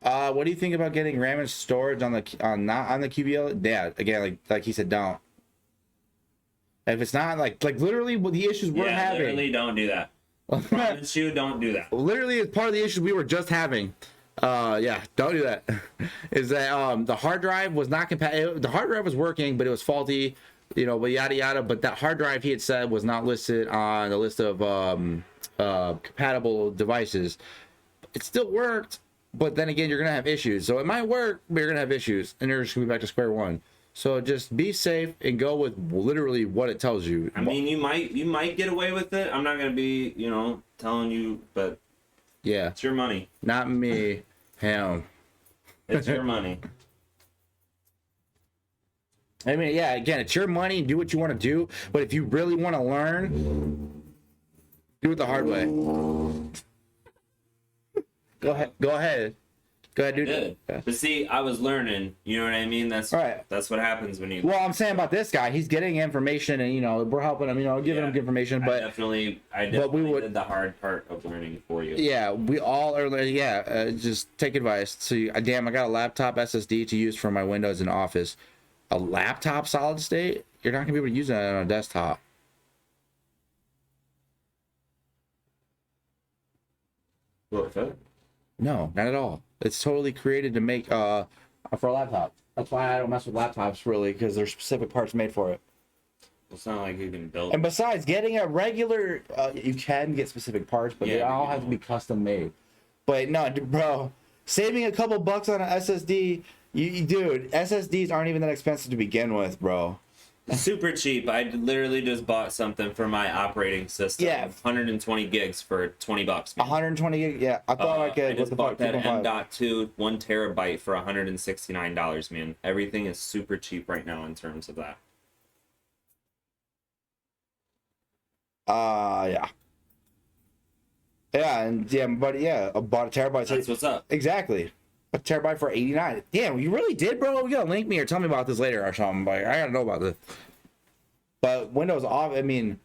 What do you think about getting RAM and storage on the not on the QBL? Yeah, again, like he said, don't. If it's not like literally the issues we're having. Literally don't do that. Promise you, don't do that. Literally, it's part of the issues we were just having. Yeah, don't do that. Is that the hard drive was not compatible? The hard drive was working, but it was faulty. You know, but yada yada. But that hard drive he had said was not listed on the list of compatible devices. It still worked, but then again, you're gonna have issues. So it might work, but you're gonna have issues, and you're just gonna be back to square one. So just be safe and go with literally what it tells you. I mean, you might get away with it. I'm not gonna be, telling you, but Yeah, it's your money. not me, him. It's your money. I mean, yeah, again, it's your money. Do what you want to do. But if you really want to learn, do it the hard way. Go ahead. Go ahead. Go ahead, dude. Good. But see, I was learning. You know what I mean? That's Right. That's what happens when you. Well, I'm saying about this guy, he's getting information, and we're helping him. Giving him information. I But definitely would- did the hard part of learning for you. yeah, we all are. Yeah, just take advice. So, damn, I got a laptop SSD to use for my Windows in Office. A laptop solid state? You're not gonna be able to use that on a desktop. What, Phil? No, not at all. It's totally created to make for a laptop. That's why I don't mess with laptops really, because there's specific parts made for it. It's not like you can build. And besides, getting a regular, you can get specific parts, but they Yeah, all but you have to be don't. custom made. But no, bro, saving a couple bucks on an SSD, dude, SSDs aren't even that expensive to begin with, bro. Super cheap. I literally just bought something for my operating system. Yeah. 120 gigs for $20. Man. 120 gig. Yeah, I thought I could. I What just the bought fuck? that 2.5. M.2 1 terabyte for $169, man. Everything is super cheap right now in terms of that. Yeah. Yeah, and yeah, but yeah, I bought a terabyte. That's what's up. Exactly. A terabyte for 89. Damn, you really did, bro? You gotta link me or tell me about this later or something. Like, I gotta know about this. But Windows off, I mean,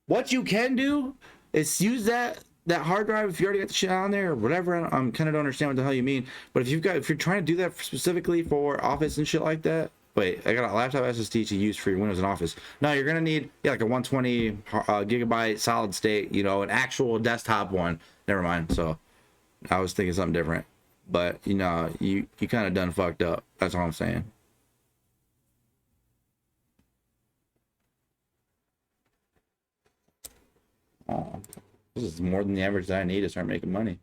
what you can do is use that hard drive if you already got the shit on there or whatever. I'm kind of don't understand what the hell you mean. But if you're trying to do that specifically for Office and shit like that, wait, I got a laptop SSD to use for your Windows and Office. No, you're gonna need like a 120 gigabyte solid state, an actual desktop one. Never mind. So I was thinking something different. But you kind of done fucked up. That's all I'm saying. Oh, this is more than the average that I need to start making money.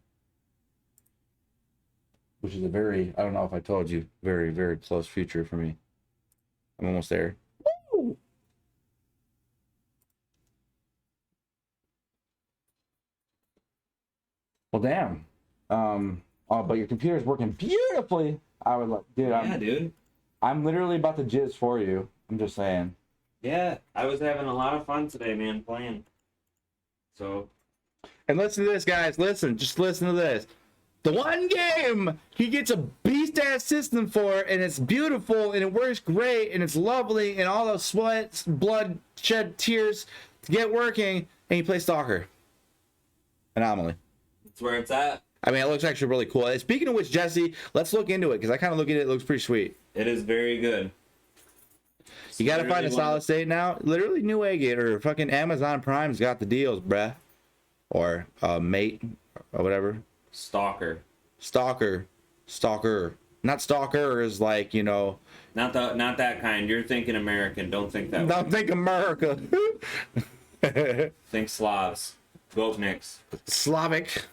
Which is a very, I don't know if I told you, very, very close future for me. I'm almost there. Woo! Well, damn. But your computer's working beautifully. I would like, dude. Yeah, dude. I'm literally about to jizz for you. I'm just saying. Yeah, I was having a lot of fun today, man, playing. So. And listen to this, guys. Just listen to this. The one game he gets a beast ass system for, and it's beautiful, and it works great, and it's lovely, and all those sweat, blood, shed, tears to get working, and he plays Stalker. Anomaly. That's where it's at. I mean, it looks actually really cool. And speaking of which, Jesse, let's look into it, because I kind of look at it. It looks pretty sweet. It is very good. You got to find a solid state now. Literally, Newegg or fucking Amazon Prime's got the deals, bruh. Or Mate, or whatever. Stalker. Not stalker is like, Not that kind. You're thinking American. Don't think that way. Don't think America. Think Slavs. Gopniks. Slavic.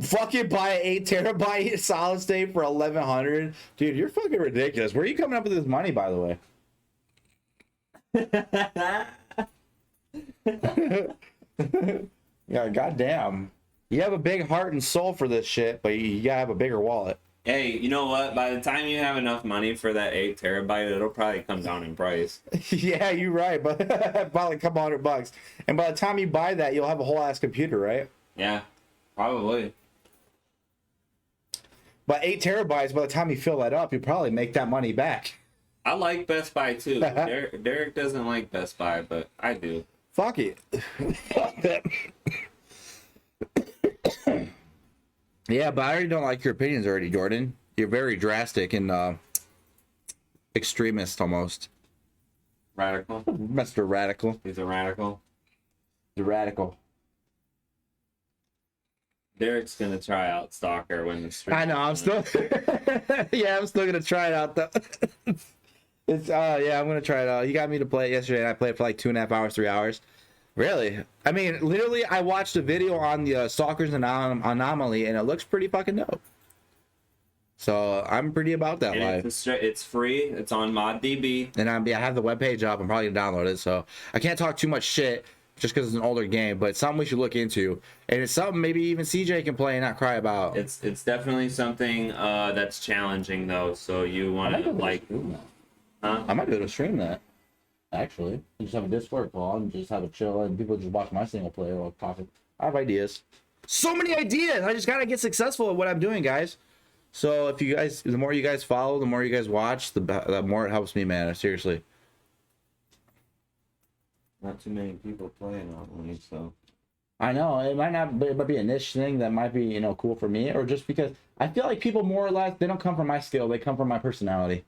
Fucking buy an 8 terabyte solid state for 1,100. Dude, you're fucking ridiculous. Where are you coming up with this money, by the way? Yeah, goddamn. You have a big heart and soul for this shit, but you gotta have a bigger wallet. Hey, you know what? By the time you have enough money for that 8 terabyte, it'll probably come down in price. Yeah, you're right, but probably a couple $100. And by the time you buy that, you'll have a whole ass computer, right? Yeah, probably. But 8 terabytes, by the time you fill that up, you probably make that money back. I like Best Buy too. Derek doesn't like Best Buy, but I do. Fuck it. Fuck that. Yeah, but I already don't like your opinions already, Jordan. You're very drastic and extremist almost. Radical. Mr. Radical. He's a radical. The radical. Derek's gonna try out Stalker when the stream. I know, I'm still yeah, I'm still gonna try it out though. It's yeah, I'm gonna try it out. You got me to play it yesterday and I played it for like 2.5 hours, 3 hours. Really? I mean, literally, I watched a video on the Stalker's Anomaly, and it looks pretty fucking dope. So I'm pretty about that live. It's free. It's on ModDB. And I have the webpage up. I'm probably gonna download it. So I can't talk too much shit just because it's an older game, but it's something we should look into, and it's something maybe even CJ can play and not cry about. It's definitely something that's challenging though. So you want to like, huh? I might be able to stream that. Actually, just have a Discord call and just have a chill, and people just watch my single player or talking. I have ideas. So many ideas. I just gotta get successful at what I'm doing, guys. So if you guys, the more you guys follow, the more you guys watch, the more it helps me, man. Seriously. Not too many people playing on so. I know it might be a niche thing that might be cool for me, or just because I feel like people more or less they don't come from my skill, they come from my personality.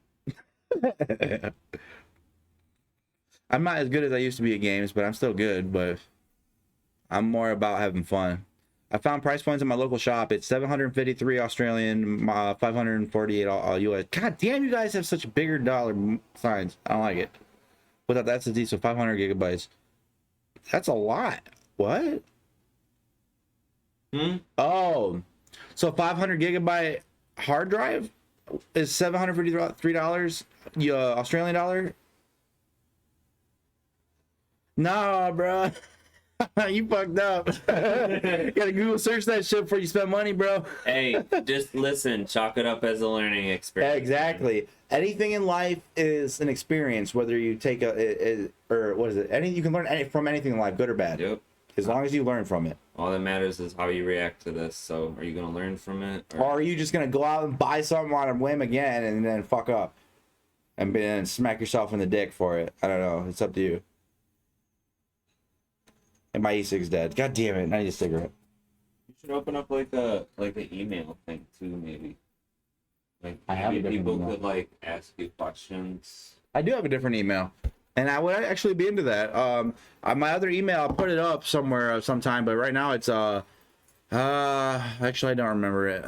I'm not as good as I used to be at games, but I'm still good. But I'm more about having fun. I found price points in my local shop. It's 753 Australian, 548 US. God damn, you guys have such bigger dollar signs. I don't like it. Without that SSD, so 500 gigabytes. That's a lot. What? Oh, so 500 gigabyte hard drive? is $753 Australian dollar. Nah, bro. You fucked up. You gotta Google search that shit before you spend money, bro. Hey, just listen. Chalk it up as a learning experience. Exactly. Anything in life is an experience, whether you take or what is it? You can learn from anything in life, good or bad, Yep. as long as you learn from it. All that matters is how you react to this. So, are you gonna learn from it? Or are you just gonna go out and buy something on a whim again and then fuck up and smack yourself in the dick for it? I don't know. It's up to you. And my E6's dead. God damn it! I need a cigarette. You should open up like an email thing too, maybe. Like I have a maybe different people email. could like ask you questions. I do have a different email, and I would actually be into that. My other email, I'll put it up somewhere sometime, but right now it's actually I don't remember it.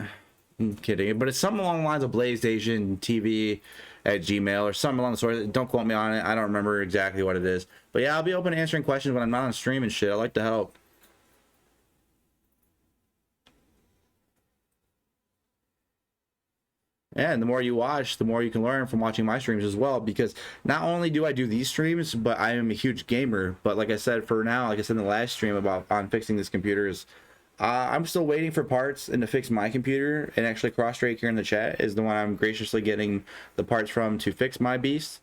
I'm kidding, but it's something along the lines of BlazeStation TV at Gmail or something along the sort. Don't quote me on it. I don't remember exactly what it is, but yeah, I'll be open to answering questions when I'm not on stream and shit. I like to help. Yeah, and the more you watch, the more you can learn from watching my streams as well. Because not only do I do these streams, but I am a huge gamer. But like I said, for now, like I said in the last stream about on fixing this computer is, I'm still waiting for parts and to fix my computer. And actually, Crossdrake here in the chat is the one I'm graciously getting the parts from to fix my beast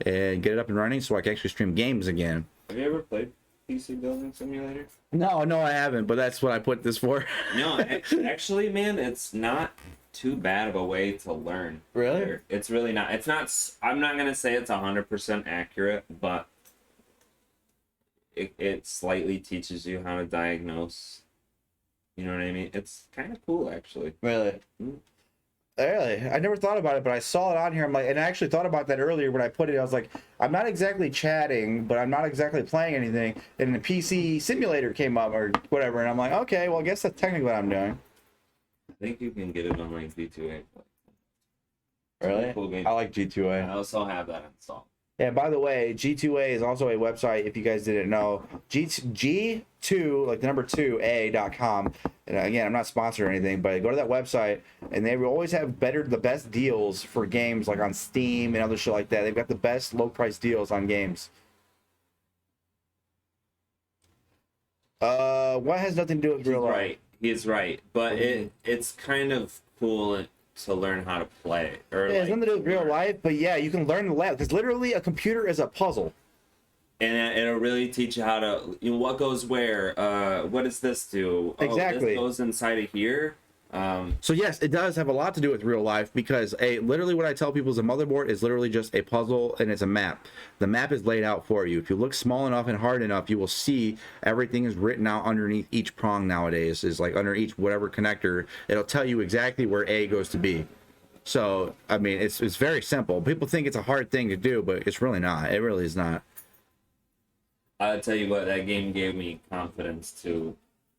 and get it up and running so I can actually stream games again. Have you ever played PC Building Simulator? No, I haven't. But that's what I put this for. No, actually, man, it's not too bad of a way to learn. Really? It's really not. It's not. I'm not gonna say it's 100% accurate, but it slightly teaches you how to diagnose. You know what I mean? It's kind of cool, actually. Really? Mm. Really? I never thought about it, but I saw it on here. I'm like, and I actually thought about that earlier when I put it. I was like, I'm not exactly chatting, but I'm not exactly playing anything. And the PC simulator came up or whatever, and I'm like, okay, well, I guess that's technically what I'm doing. I think you can get it on like V2A. Really? Cool game. I like G2A. I also have that installed. Yeah, by the way, G2A is also a website, if you guys didn't know. G2, like the number 2A.com. And again, I'm not sponsored or anything, but go to that website, and they will always have the best deals for games, like on Steam and other shit like that. They've got the best low price deals on games. What has nothing to do with He's real life? right. He's right. But it's kind of cool to learn how to play. Or Yeah, it has nothing to do with real life, but yeah, you can learn the lab because literally a computer is a puzzle. And it'll really teach you how to, what goes where. What does this do? Oh, Exactly. This goes inside of here. So yes, it does have a lot to do with real life because literally what I tell people is a motherboard is literally just a puzzle and it's a map. The map is laid out for you. If you look small enough and hard enough, you will see everything is written out underneath each prong nowadays. Is like under each whatever connector, it'll tell you exactly where A goes to B. So I mean, it's very simple. People think it's a hard thing to do, but it's really not. It really is not. I'll tell you what, that game gave me confidence to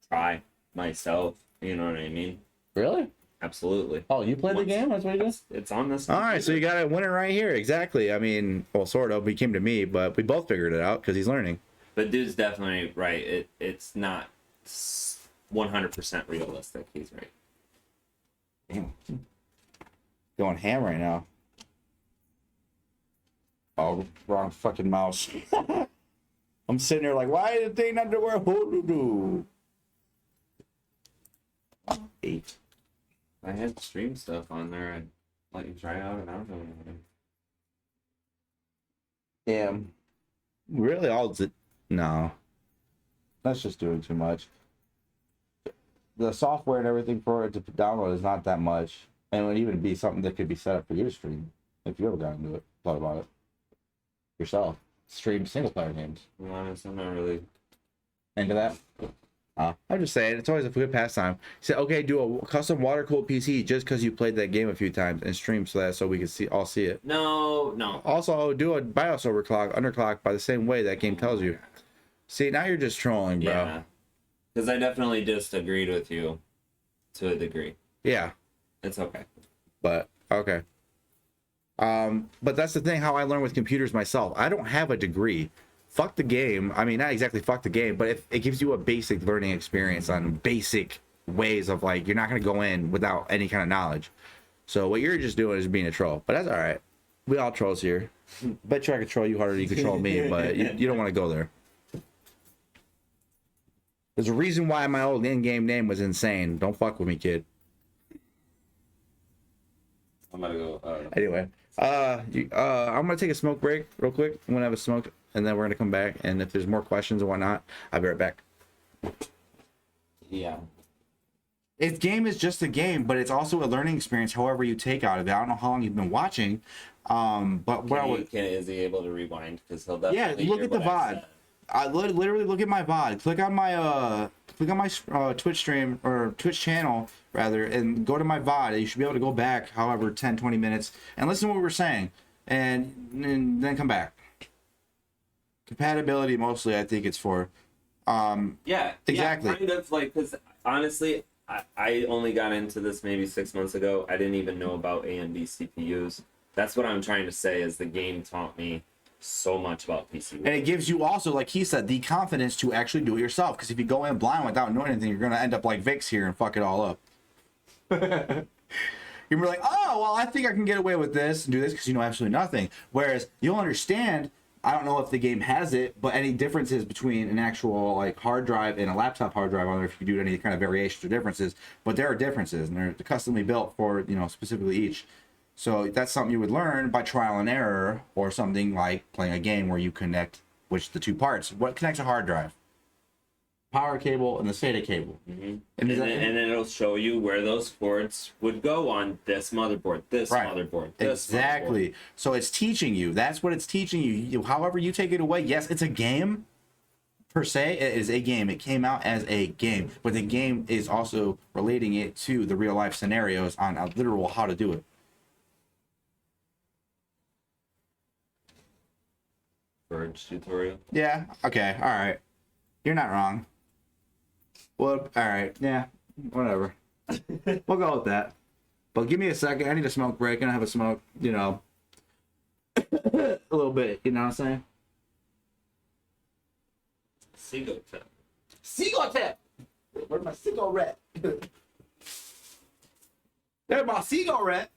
try myself. You know what I mean? Really? Absolutely. Oh, you played the game? That's what you did? It's on this. All right, so you got a winner right here. Exactly. I mean, well, sort of. He came to me, but we both figured it out because he's learning. But dude's definitely right. It's not 100% realistic. He's right. Damn. Going ham right now. Oh, wrong fucking mouse. I'm sitting there like, why is the thing underwear? Hoo-doo-doo. 8. I had stream stuff on there. I'd let you try out, and I don't know anything. Damn. Really, no. That's just doing too much. The software and everything for it to download is not that much. And it would even be something that could be set up for you to stream. If you ever got into it, thought about it. Yourself. Stream single player games. To be honest, I'm not really. Into that? I'm just saying, it's always a good pastime. Say, okay, do a custom water cooled PC just because you played that game a few times and stream so we can all see it. No. Also, do a BIOS underclock by the same way that game tells you. See, now you're just trolling, bro. Yeah. Because I definitely just agreed with you to a degree. Yeah, It's okay. but okay. But that's the thing, how I learn with computers myself. I don't have a degree. Fuck the game. I mean, not exactly fuck the game, but it gives you a basic learning experience on basic ways of, like, you're not going to go in without any kind of knowledge. So what you're just doing is being a troll, but that's all right. We all trolls here. Bet you I control you harder than you control me, but you don't want to go there. There's a reason why my old in-game name was insane. Don't fuck with me, kid. I'm gonna go. Anyway, I'm gonna take a smoke break real quick. I'm gonna have a smoke, and then we're gonna come back. And if there's more questions or whatnot, I'll be right back. Yeah. Its game is just a game, but it's also a learning experience. However you take out of it. I don't know how long you've been watching, but what I would. Is he able to rewind? Because he'll definitely. Yeah, look hear at the what I VOD. said. I literally look at my VOD. Click on my Twitch stream or Twitch channel rather, and go to my VOD. You should be able to go back, however, 10, 20 minutes, and listen to what we were saying, and then come back. Compatibility mostly, I think it's for. Yeah, Exactly. Yeah, kind of like, because honestly, I only got into this maybe 6 months ago. I didn't even know about AMD CPUs. That's what I'm trying to say. Is the game taught me so much about PC. And it gives you also, like he said, the confidence to actually do it yourself. Because if you go in blind without knowing anything, you're gonna end up like Vix here and fuck it all up. You're gonna be like, oh, well, I think I can get away with this and do this because you know absolutely nothing. Whereas you'll understand. I don't know if the game has it, but any differences between an actual like hard drive and a laptop hard drive, I don't know if you do any kind of variations or differences, but there are differences and they're customly built for specifically each. So that's something you would learn by trial and error, or something like playing a game where you connect the two parts. What connects a hard drive? Power cable and the SATA cable. Mm-hmm. And And then it'll show you where those ports would go on this motherboard, this Right. motherboard, this exactly. motherboard. So it's teaching you. That's what it's teaching you. However you take it away, yes, it's a game. Per se, it is a game. It came out as a game, but the game is also relating it to the real life scenarios on a literal how to do it. Verge tutorial. Yeah. Okay. All right. You're not wrong. Well, all right. Yeah. Whatever. We'll go with that. But give me a second. I need a smoke break and I have a smoke. A little bit. You know what I'm saying? Seagull tip. Seagull tip. Where's my cigarette? There's my cigarette.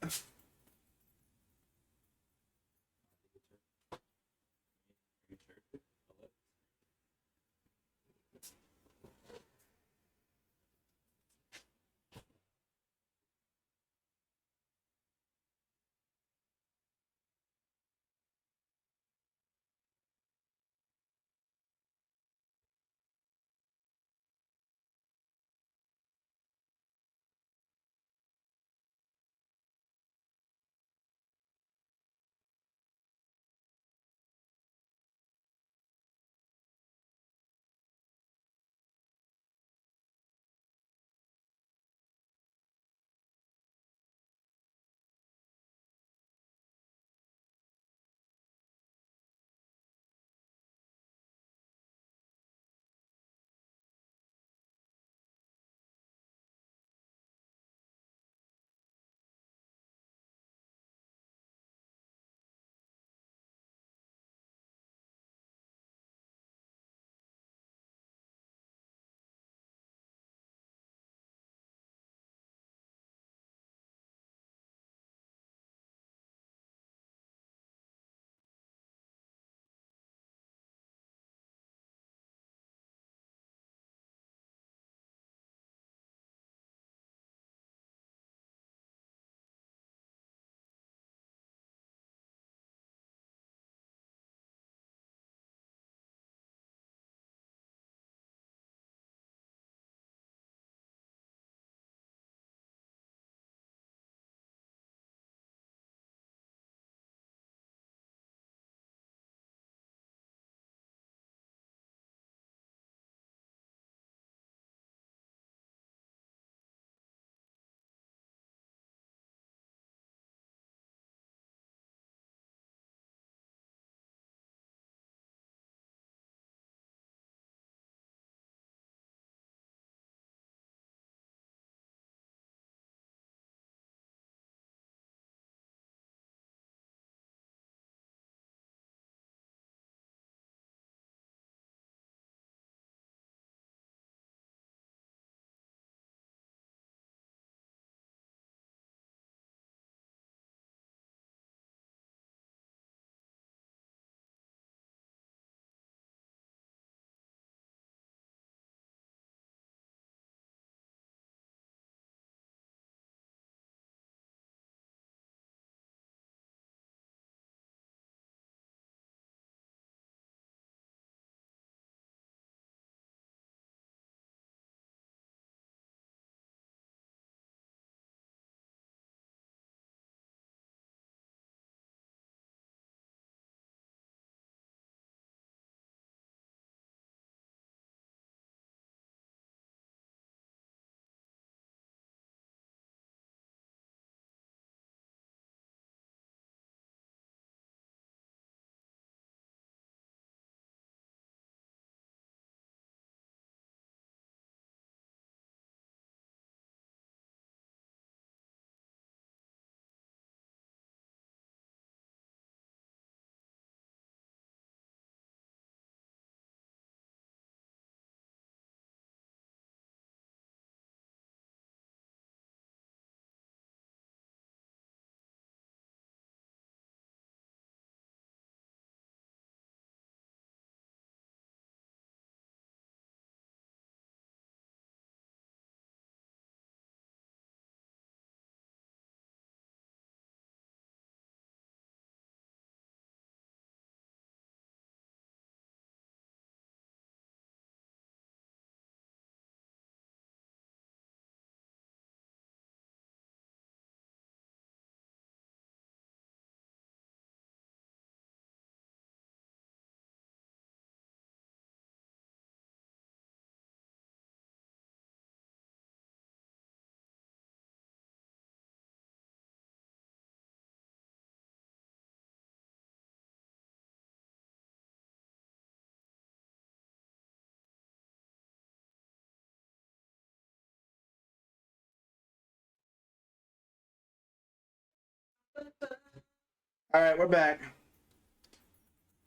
All right, we're back.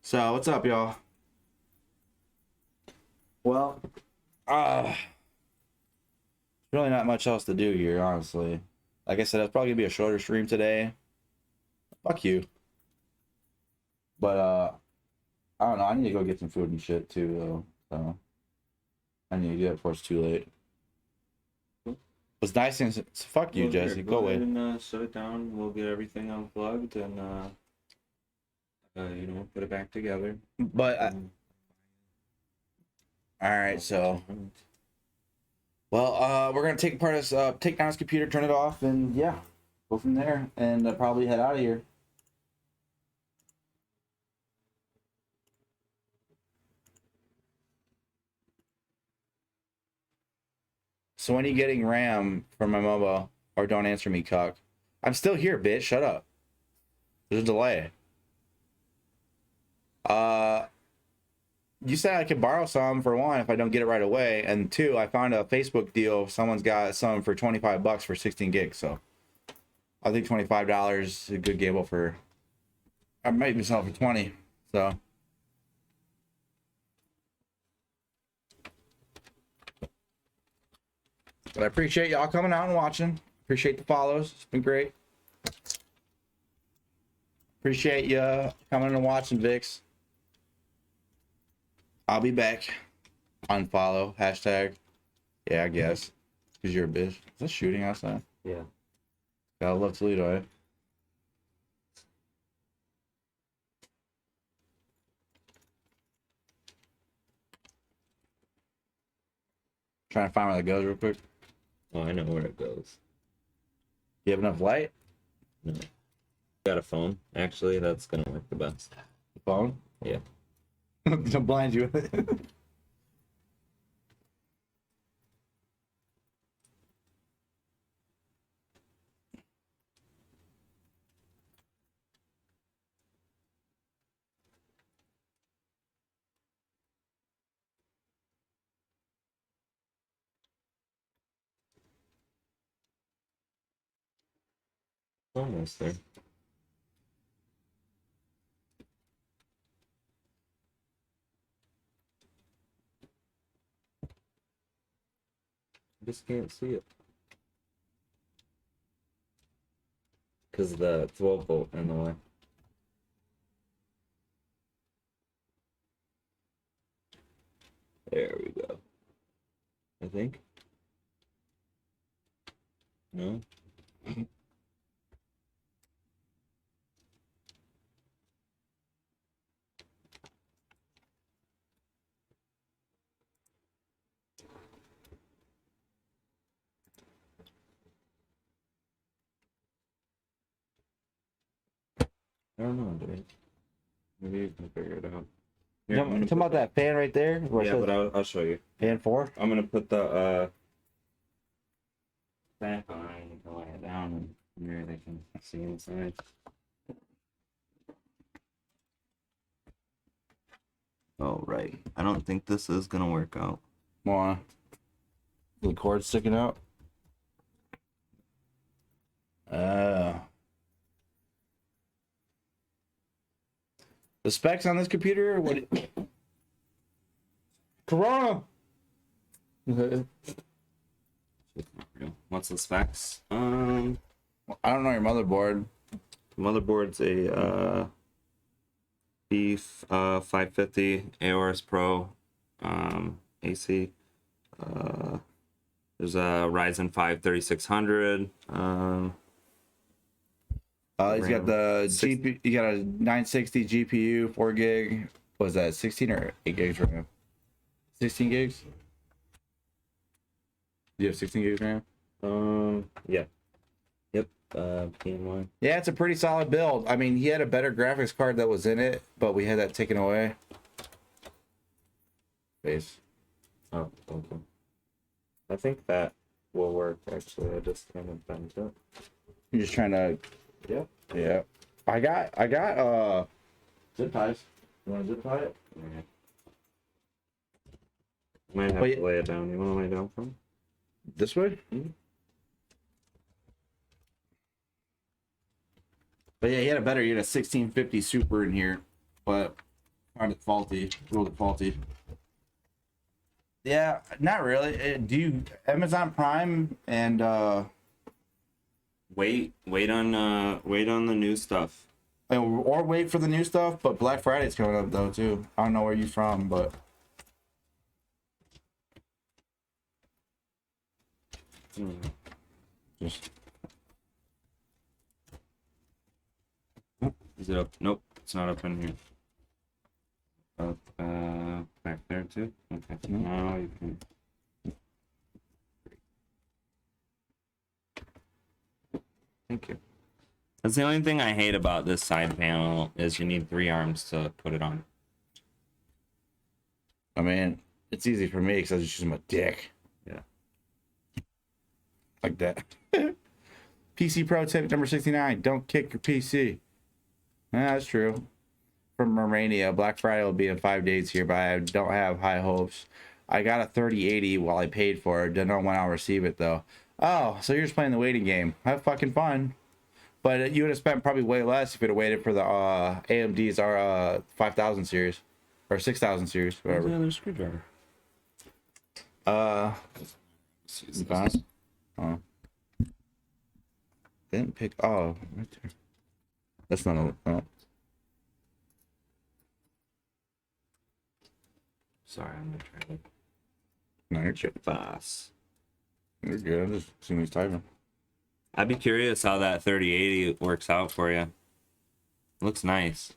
So, what's up, y'all? Well, really not much else to do here, honestly. Like I said, it's probably gonna be a shorter stream today. Fuck you. But I don't know. I need to go get some food and shit too, though. So I need to do it before it's too late. It's nice and fuck you, Well, here, Jesse. Go away. ahead and shut it down. We'll get everything unplugged and put it back together. But all right, so well, we're gonna take apart his take down his computer, turn it off, and yeah, go from there, and probably head out of here. So when are you getting RAM from my mobile? Or don't answer me, cock. I'm still here, bitch. Shut up. There's a delay. You said I could borrow some for one if I don't get it right away, and two, I found a Facebook deal. Someone's got some for $25 for 16 gigs. So I think $25 is a good gamble for. I might even sell it for 20. So. But I appreciate y'all coming out and watching. Appreciate the follows. It's been great. Appreciate you coming and watching, Vix. I'll be back. Unfollow. Hashtag. Yeah, I guess. Because you're a bitch. Is this shooting outside? Yeah. Gotta love Toledo, eh? Trying to find where that goes real quick. Oh, I know where it goes. You have enough light? No. Got a phone. Actually, that's gonna work the best. The phone? Yeah. Don't blind you with it. Almost there. I just can't see it. Because the 12 volt in the way. There we go. I think. No? I don't know, dude. Maybe you can figure it out. Here, I'm gonna Talking about put that fan right there? Where it Yeah, says but I'll show you. fan 4? I'm gonna put the back on and you can lay it down and here they can see inside. Oh right. I don't think this is gonna work out. More. The cord sticking out. The specs on this computer? What? Corona. What's the specs? I don't know your motherboard. Motherboard's a Beef 550 AORS Pro AC. There's a Ryzen 5 3600. He's got RAM. the Six- GPU. You got a 960 GPU, 4 gig. What was that? 16 or 8 gigs RAM? 16 gigs. Do you have 16 gigs RAM? Yeah. Yep. PNY. Yeah, it's a pretty solid build. I mean, he had a better graphics card that was in it, but we had that taken away. Base. Oh, okay. I think that will work. Actually, I just haven't found it. You're just trying to. Yeah. Yeah. I got zip ties. You want to zip tie it? Yeah. Might have Wait. to lay it down. You want to lay down from? This way? But yeah, he had a 1650 Super in here, but found it faulty. Ruled it faulty. Yeah, not really. Do you Amazon Prime and Wait on the new stuff. or wait for the new stuff? But Black Friday's coming up though too. I don't know where you from, but just Is it up? Nope, it's not up in here. Up back there too. Okay. Now you can. Thank you. That's the only thing I hate about this side panel is you need 3 arms to put it on. I mean, it's easy for me because I just use my dick. Yeah. Like that. PC Pro tip number 69. Don't kick your PC. Yeah, that's true. From Romania, Black Friday will be in 5 days here, but I don't have high hopes. I got a 3080 while I paid for it. Don't know when I'll receive it though. Oh, so you're just playing the waiting game. Have fucking fun. But you would have spent probably way less if you'd have waited for the AMD's 5000 series or 6000 series, whatever. Another screwdriver. You found it? Oh. Didn't pick. Oh, right there. That's not a. Oh. Sorry, I'm gonna try to No, you're good. boss. You're good. I'm just seeing he's typing. I'd be curious how that 3080 works out for you. Looks nice.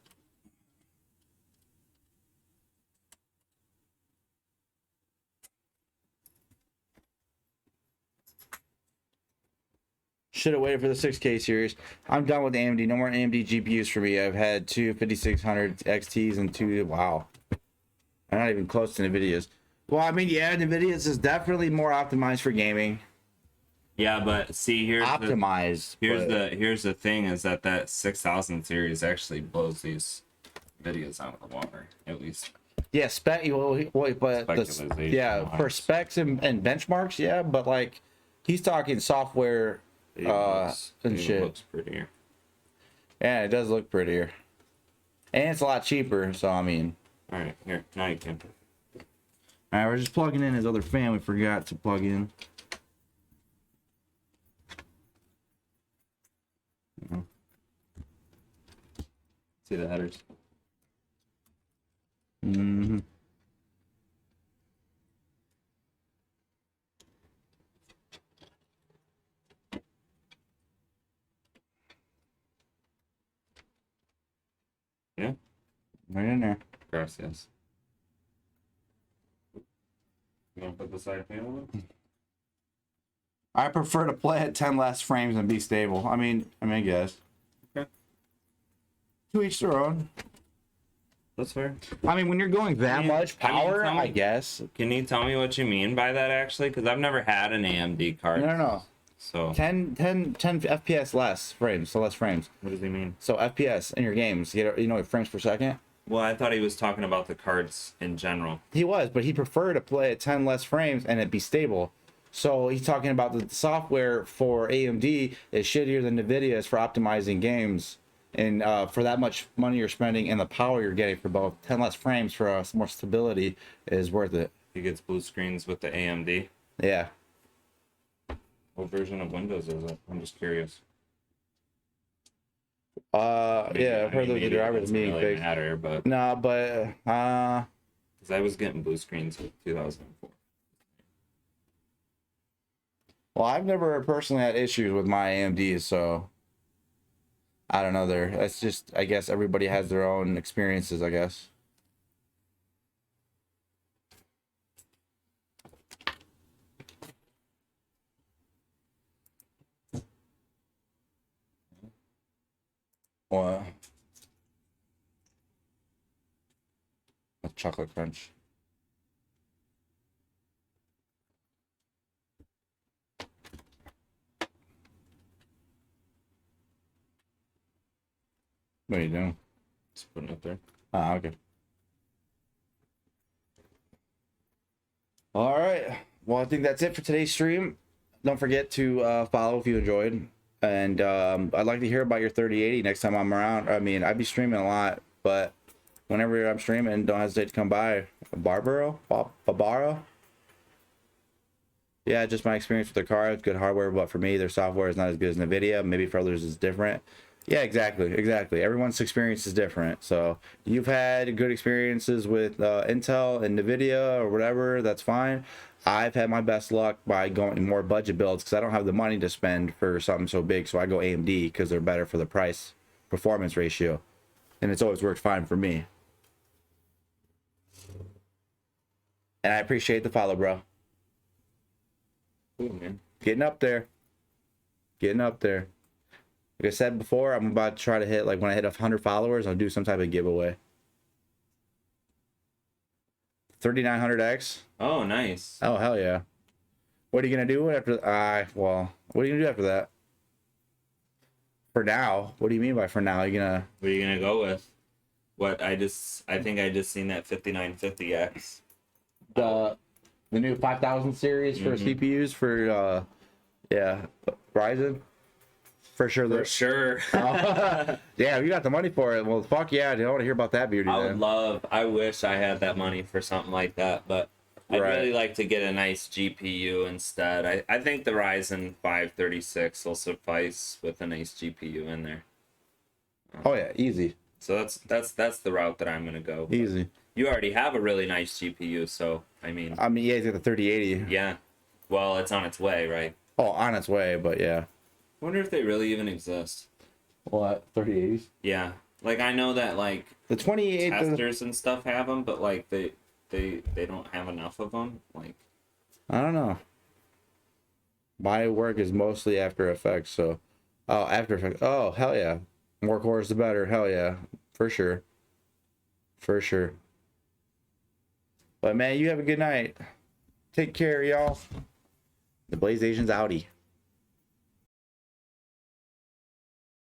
Should have waited for the 6K series. I'm done with AMD. No more AMD GPUs for me. I've had two 5600 XTs and two. Wow. I'm not even close to NVIDIA's. Well, I mean, yeah, NVIDIA's is definitely more optimized for gaming. Yeah, but see here's Optimized. here's the thing is that 6000 series actually blows these videos out of the water, at least. Yeah, wait, but Specularization for wise. specs and benchmarks, yeah, but like he's talking software It and shit. looks prettier. Yeah, it does look prettier. And it's a lot cheaper, so I mean. All right, here now you can. Alright, we're just plugging in his other fan we forgot to plug in. See the headers. Mm-hmm. Yeah. Right in there. Gracias. You want to put the side panel in? I prefer to play at 10 less frames and be stable. I mean, I guess. Okay. To each their own. That's fair. I mean, when you're going that mean- much I mean, power, tell me- I guess. Can you tell me what you mean by that actually? Because I've never had an AMD card. No. So 10 FPS less frames, so less frames. what does he mean? So FPS in your games, you know, frames per second. Well, I thought he was talking about the cards in general. He was, but he preferred to play at 10 less frames and it be stable. So he's talking about the software for AMD is shittier than NVIDIA's for optimizing games. And for that much money you're spending and the power you're getting for both, 10 less frames for more stability is worth it. He gets blue screens with the AMD. Yeah. What version of Windows is it? I'm just curious. Yeah, I've heard those maybe it drivers doesn't being really fixed. matter, but No, but because I was getting blue screens with 2004. well, I've never personally had issues with my AMDs, so I don't know. That's just, I guess everybody has their own experiences, I guess. What? A chocolate crunch. What are you doing? Just putting it there. Ah, okay. All right. Well, I think that's it for today's stream. Don't forget to follow if you enjoyed. And I'd like to hear about your 3080 next time I'm around. I mean, I'd be streaming a lot, but whenever I'm streaming, don't hesitate to come by. Barbaro? Yeah, just my experience with their car. It's good hardware, but for me, their software is not as good as NVIDIA. Maybe for others, it's different. Yeah, exactly. Everyone's experience is different. So you've had good experiences with Intel and NVIDIA or whatever. That's fine. I've had my best luck by going more budget builds because I don't have the money to spend for something so big. So I go AMD because they're better for the price performance ratio, and it's always worked fine for me. And I appreciate the follow, bro. Cool, man. Getting up there. Like I said before, I'm about to try to hit, like, when I hit 100 followers, I'll do some type of giveaway. 3900X. Oh, nice. Oh, hell yeah. What are you gonna do after? Well, what are you gonna do after that? For now. What do you mean by for now? You gonna? What are you gonna go with? I think I just seen that 5950X. The new 5000 series for CPUs for Ryzen. For sure. For sure. Yeah, if you got the money for it, well, fuck yeah, I don't want to hear about that beauty. I wish I had that money for something like that, but I'd really like to get a nice GPU instead. I think the Ryzen 536 will suffice with a nice GPU in there. Oh yeah, easy. So that's the route that I'm gonna go. Easy. You already have a really nice GPU, so I mean, yeah, he's got the 3080. yeah. Well, it's on its way, right? Oh, on its way, but yeah. I wonder if they really even exist. What 3080s? Yeah, like I know that like The 28. testers and stuff have them, but like they don't have enough of them. Like I don't know. My work is mostly After Effects, so After Effects. Oh hell yeah, more cores the better. Hell yeah, for sure. But man, you have a good night. Take care, y'all. The Blaze Asians outie.